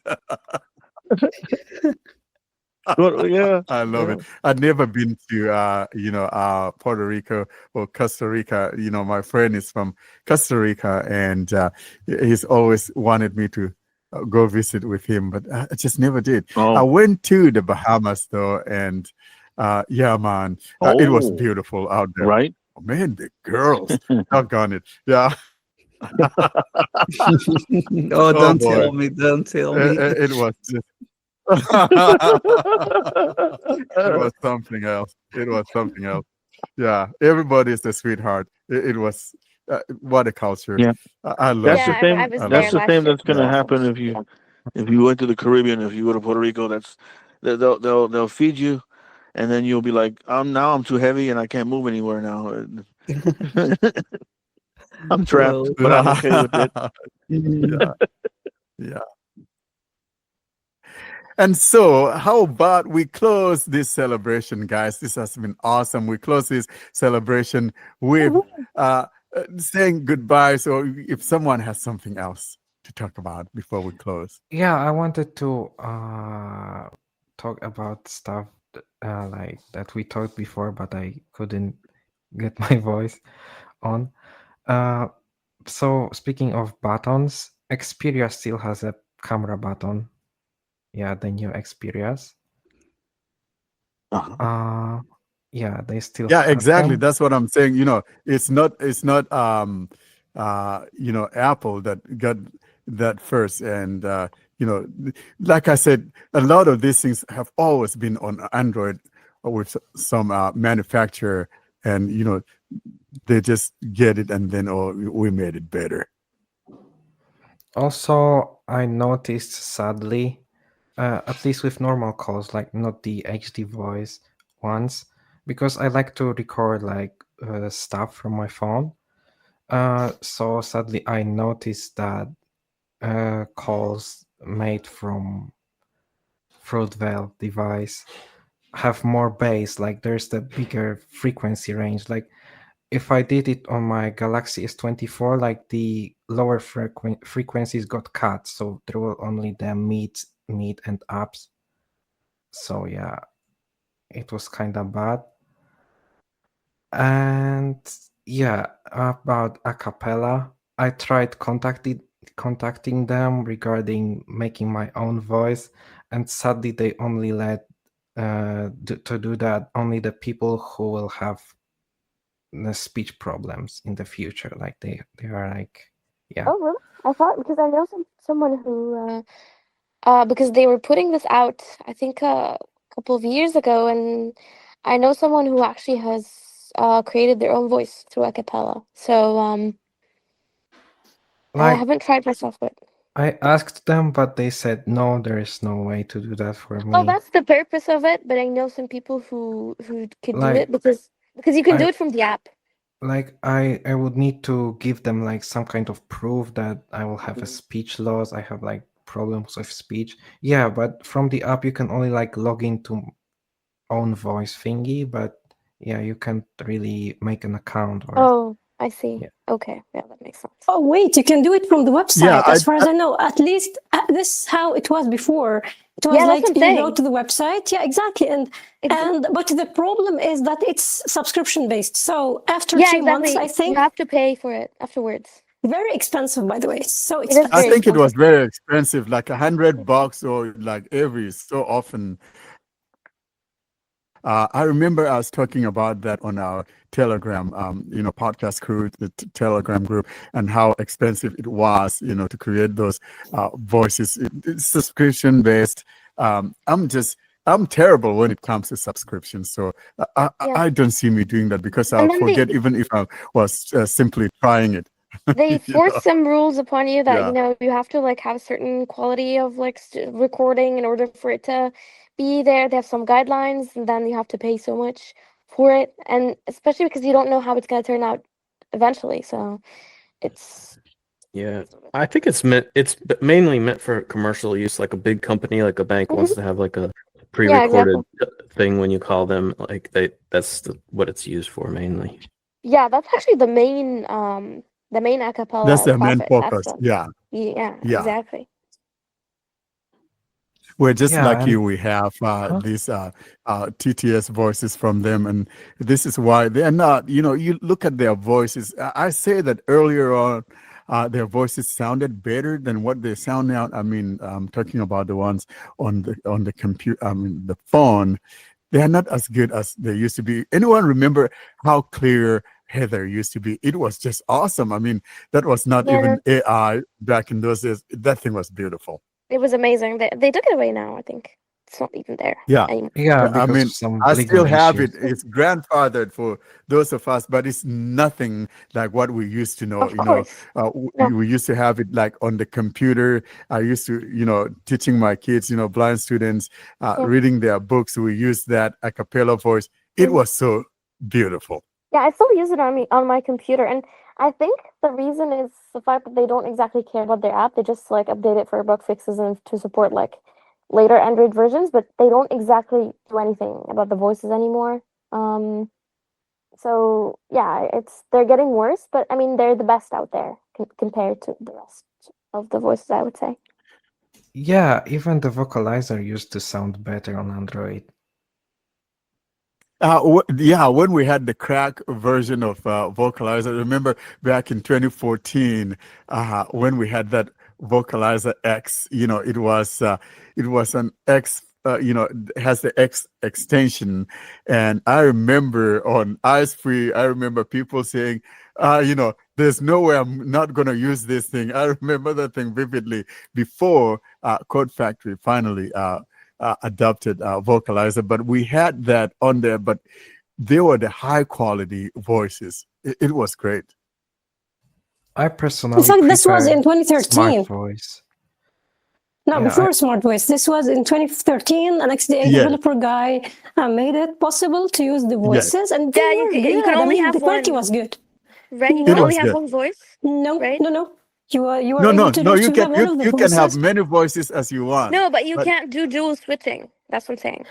Yeah. I love Yeah. it. I've never been to Puerto Rico or Costa Rica. My friend is from Costa Rica, and he's always wanted me to go visit with him, but I just never did. I Oh. went to the Bahamas though, and yeah, man, it was Oh. beautiful out there. Right. Oh, man, the girls, doggone it, yeah. Oh, Oh don't boy, tell me, don't tell me. it was just. It was something else. It was something else. Yeah, everybody is a sweetheart. It was what a culture. Yeah. I love That's it. the Yeah, I same. was I That's there love the it. last same year. that's It was gonna Yeah. awesome. happen if you went to the Caribbean. If you go to Puerto Rico, they'll feed you, and then you'll be like, I'm too heavy and I can't move anywhere now. I'm trapped, Well, but I'm okay with it. Yeah, yeah. And so, how about we close this celebration, guys? This has been awesome. We close this celebration with saying goodbye. So, if someone has something else to talk about before we close. Yeah, I wanted to talk about stuff like that we talked before, but I couldn't get my voice on. So speaking of buttons, Xperia still has a camera button. Yeah, the new Xperias. Yeah, they still Yeah, have exactly. them. That's what I'm saying. It's not Apple that got that first. And like I said, a lot of these things have always been on Android with some manufacturer, and they just get it and then we made it better. Also, I noticed sadly, at least with normal calls, like not the HD voice ones, because I like to record like stuff from my phone. So sadly, I noticed that calls made from Fruitvale device have more bass. Like there's the bigger frequency range. Like if I did it on my Galaxy S24, like the lower frequencies got cut, so there were only the mid and ups. So yeah, it was kind of bad. And yeah, about a cappella, I tried contacting them regarding making my own voice, and sadly they only let to do that only the people who will have the speech problems in the future. Like they are like, yeah. Oh, really? I thought because I know someone who because they were putting this out, I think a couple of years ago, and I know someone who actually has created their own voice through a cappella. So I Like haven't tried myself, but I asked them, but they said no, there is no way to do that for well, me. that's the purpose of it. But I know some people who could do Like it because you can do I it from the app. like I would need to give them like some kind of proof that I will have a Mm-hmm. speech loss. I have like problems with speech. Yeah, but from the app you can only like log into own voice thingy, but yeah, you can't really make an account or Oh, I see. yeah. Okay, yeah, that makes sense. Oh wait, you can do it from the website. Yeah, As far as I know, at least this is how it was before. It was Yeah, that's like what I'm you go saying. to the website. Yeah, exactly. And but the problem is that it's subscription based. So after Yeah, 3 months, exactly. I think You have to pay for it afterwards. very expensive, by the way. So It is I very think it was expensive. very expensive, like $100 or like every so often. I remember us talking about that on our Telegram, podcast crew, the Telegram group, and how expensive it was, to create those voices. It's subscription based. I'm terrible when it comes to subscriptions, so Yeah. I don't see me doing that because I'll And then forget even if I was simply trying it. they You force know? some rules upon you that Yeah. you have to like have a certain quality of like recording in order for it to be there. They have some guidelines, and then you have to pay so much for it, and especially because you don't know how it's going to turn out eventually. So it's Yeah, I think it's mainly meant for commercial use, like a big company, like a bank wants to have like a pre-recorded thing when you call them, like that's what it's used for mainly. yeah, that's actually the main a That's cappella the main profit focus. aspect. Yeah. Yeah, Yeah. exactly. We're just Yeah, lucky and we have these TTS voices from them, and this is why they're not. You look at their voices. I say that earlier on, their voices sounded better than what they sound now. I mean, I'm talking about the ones on the computer. I mean, the phone. They are not as good as they used to be. Anyone remember how clear Heather used to be? It was just awesome. I mean, that was not Yeah, even AI back in those days. That thing was beautiful. it was amazing. They took it away now. I think it's not even there Yeah. anymore. yeah, I because mean, of some I legal still have issues. it. It's grandfathered for those of us, but it's nothing like what we used to know. Of course. No. We used to have it like on the computer. I used to, teaching my kids, blind students, Yeah. reading their books. We used that a cappella voice. It Mhm. was so beautiful. Yeah, I still use it on my computer, and I think the reason is the fact that they don't exactly care about their app. They just like update it for bug fixes and to support like later Android versions, but they don't exactly do anything about the voices anymore. So yeah, they're getting worse, but I mean they're the best out there compared to the rest of the voices, I would say. Yeah, even the vocalizer used to sound better on Android. When we had the crack version of Vocalizer, remember back in 2014 when we had that Vocalizer X, it was an X, has the X extension, and I remember on Eyes Free, I remember people saying, there's no way I'm not going to use this thing. I remember that thing vividly before Code Factory finally adopted Vocalizer, but we had that on there, but they were the high quality voices. It was great. I in personally fact, this was in prefer 2013. Smart Voice. No, Yeah, before Smart Voice. This was in 2013. An XDA Yes. developer guy made it possible to use the Yes. voices, and they Yeah, were you good. can I only mean, have the quality one. was good. Right, you It can No, only was have good. one voice. no, Right? no. You are No, able to you have all can of the you can have voices. many voices as you want. No, but you but can't do dual switching. That's what I'm saying.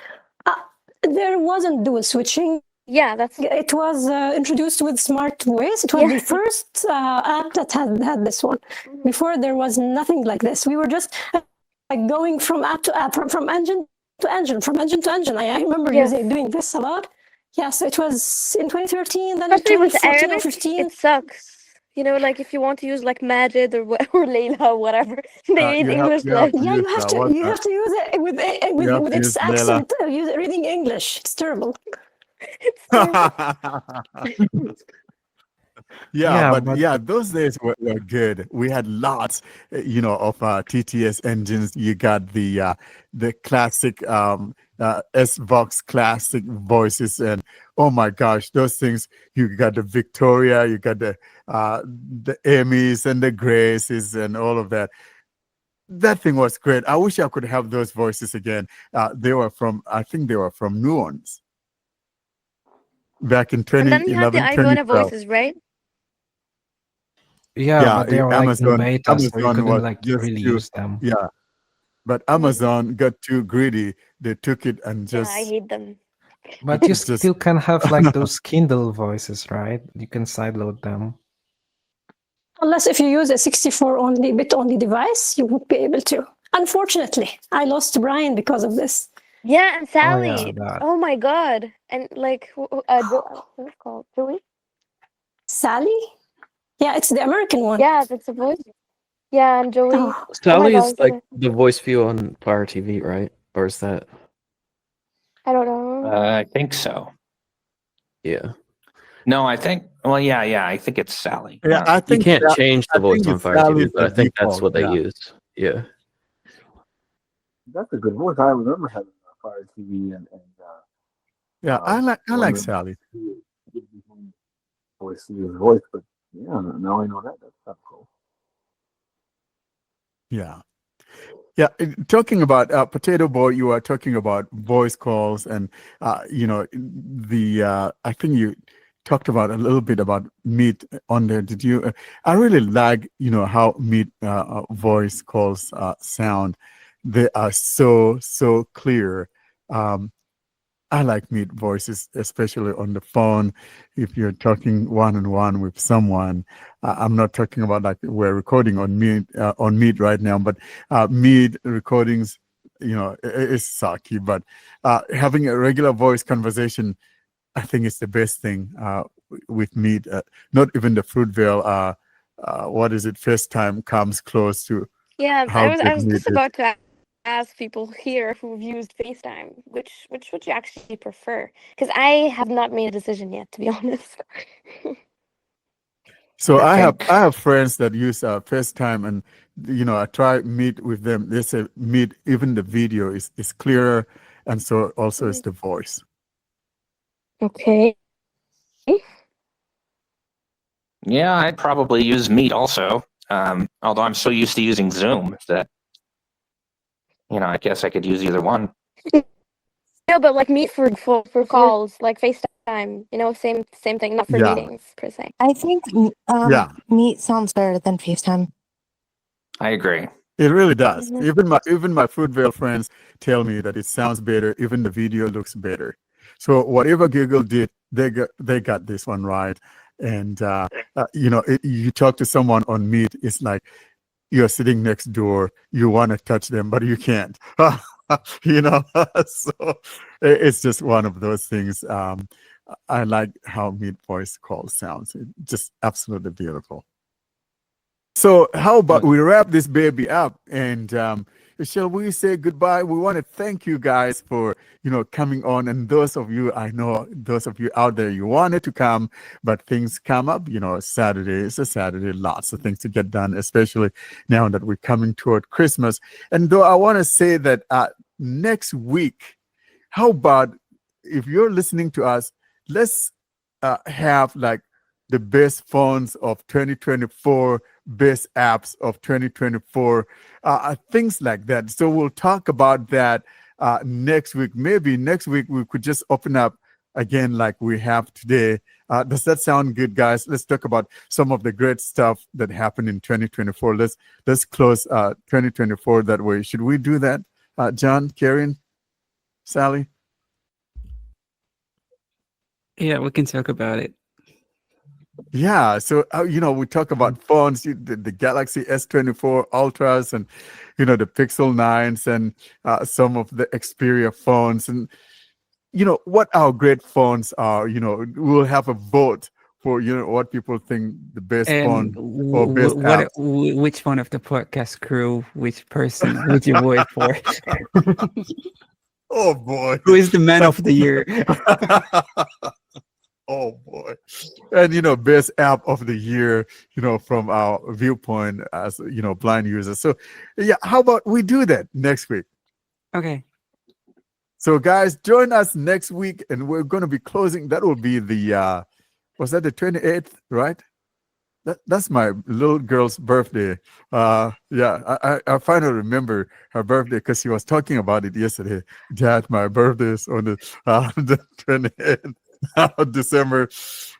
There wasn't dual switching. Yeah, that's It was introduced with Smart Voice. It was the first app that had this one. Before, there was nothing like this. We were just like going from app to app, from engine to engine, from engine to engine. I remember doing this a lot. Yeah, so it was in 2013, then in especially with 2014 or Arabic, 15. it sucks. You know, like if you want to use like Majid or or Layla or whatever, they read You English have to Yeah, use you have to use it you have with to its use Layla. accent, reading English. It's terrible. It's terrible. Yeah, but yeah, those days were good. We had lots, of TTS engines. You got the classic S-Vox classic voices, and oh my gosh, those things. You got the Victoria, you got the Emmys and the Graces and all of that. That thing was great. I wish I could have those voices again. I think they were from New Orleans back in And then we had the 2011, Ivona 2012. voices, right? Yeah, but they were like in beta, so you Amazon couldn't was like just really too, use them. yeah, but Amazon got too greedy. They took it and Yeah, I just hate them. But you just still can have like those Kindle voices, right? You can sideload them. Unless if you use a 64 only bit only device, you won't be able to. Unfortunately, I lost Brian because of this. Yeah, and Oh Sally. yeah, that. Oh my god. And like what's it called? Joey? Sally? Yeah, it's the American one. Yeah, that's the voice. Yeah, and Joey. Oh. Oh my Sally god, is I'm so like good. the voice view on Fire TV, right? Or is that? I don't know. I think so. Yeah. No, I think. Well, yeah. I think it's Sally. yeah. I You think can't that, change I the voice think on it's Fire TV, Sally's but the I think that's default. what they Yeah, use. Yeah. That's a good voice. I remember having a Fire TV and yeah. I like wondering Sally. voice to his voice, but yeah, now I know that. That's not cool. Yeah. Yeah, talking about Potato Boy, you are talking about voice calls, and I think you talked about a little bit about Meet on there. Did you? I really like how Meet voice calls sound. They are so clear. I like Meet voices, especially on the phone. If you're talking one-on-one with someone, I'm not talking about like we're recording on Meet right now, but Meet recordings, is sucky. But having a regular voice conversation, I think is the best thing with Meet. Not even the Fruitvale. What is it? FaceTime comes close to Yeah, how I good was Meet just is. about to ask people here who've used FaceTime, which would you actually prefer? Because I have not made a decision yet, to be honest. So I I think have friends that use FaceTime, and I try Meet with them. They say Meet, even the video is clearer, and so also is the voice. Okay. Yeah, I'd probably use Meet also. Although I'm so used to using Zoom that I guess I could use either one. No, but like Meet for calls, like FaceTime, same thing, not for Yeah, meetings per se. I think yeah, Meet sounds better than FaceTime. I agree. it really does. Mhm. Even my Fruitvale friends tell me that it sounds better. Even the video looks better. So whatever Google did, they got this one right. And you talk to someone on Meet, it's like you're sitting next door, you want to touch them, but you can't. So it's just one of those things. I like how Meet voice call sounds. It's just absolutely beautiful. So how about we wrap this baby up, and shall we say goodbye? We want to thank you guys for coming on, and those of you, I know those of you out there, you wanted to come, but things come up. Saturday is a Saturday, lots of things to get done, especially now that we're coming toward Christmas. And though I want to say that next week, how about if you're listening to us, let's have like the best phones of 2024, best apps of 2024, things like that. So we'll talk about that next week. Maybe next week we could just open up again like we have today. Does that sound good, guys? Let's talk about some of the great stuff that happened in 2024. Let's close 2024 that way. Should we do that, John, Karen, Sally? Yeah, we can talk about it. Yeah, so we talk about phones, the Galaxy S24 Ultras, and the Pixel 9s, and some of the Xperia phones, and what our great phones are. We'll have a vote for what people think the best And phone or best apps. which one of the podcast crew, which person would you vote for? Oh boy, Who is the man of the year? Oh boy. And best app of the year, from our viewpoint as blind users. So yeah, how about we do that next week? Okay. So guys, join us next week, and we're going to be closing. That will be the was that the 28th, right? That's my little girl's birthday. Yeah, I finally remember her birthday because she was talking about it yesterday. Dad, my birthday is on the 28th of December.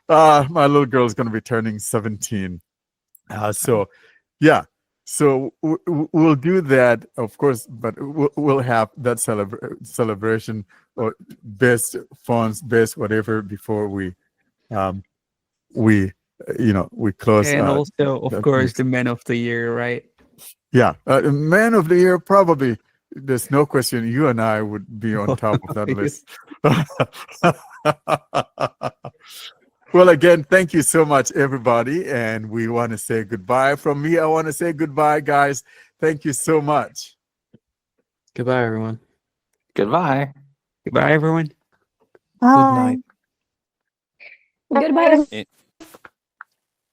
My little girl is going to be turning 17. So yeah, so we'll do that, of course, but we'll have that celebration or best phones, best whatever before we close. And also, of course, next. the man of the year, right? Yeah, man of the year, probably. There's no question. You and I would be on top of that list. Well, again, thank you so much, everybody. And we want to say goodbye. From me, I want to say goodbye, guys. Thank you so much. Goodbye, everyone. Goodbye. Goodbye, everyone. Good night. Goodbye.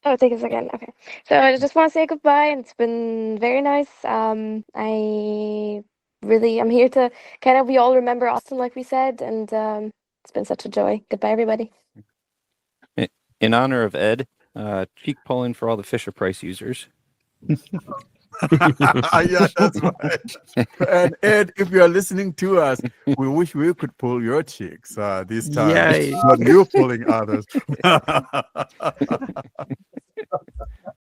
Oh, take a second. Okay. So I just want to say goodbye, and it's been very nice. I'm here to we all remember Austin, like we said, and it's been such a joy. Goodbye, everybody. In honor of Ed, cheek pulling for all the Fisher Price users. Yeah, that's right. And Ed, if you are listening to us, we wish we could pull your cheeks this time. Yay. But you're pulling others.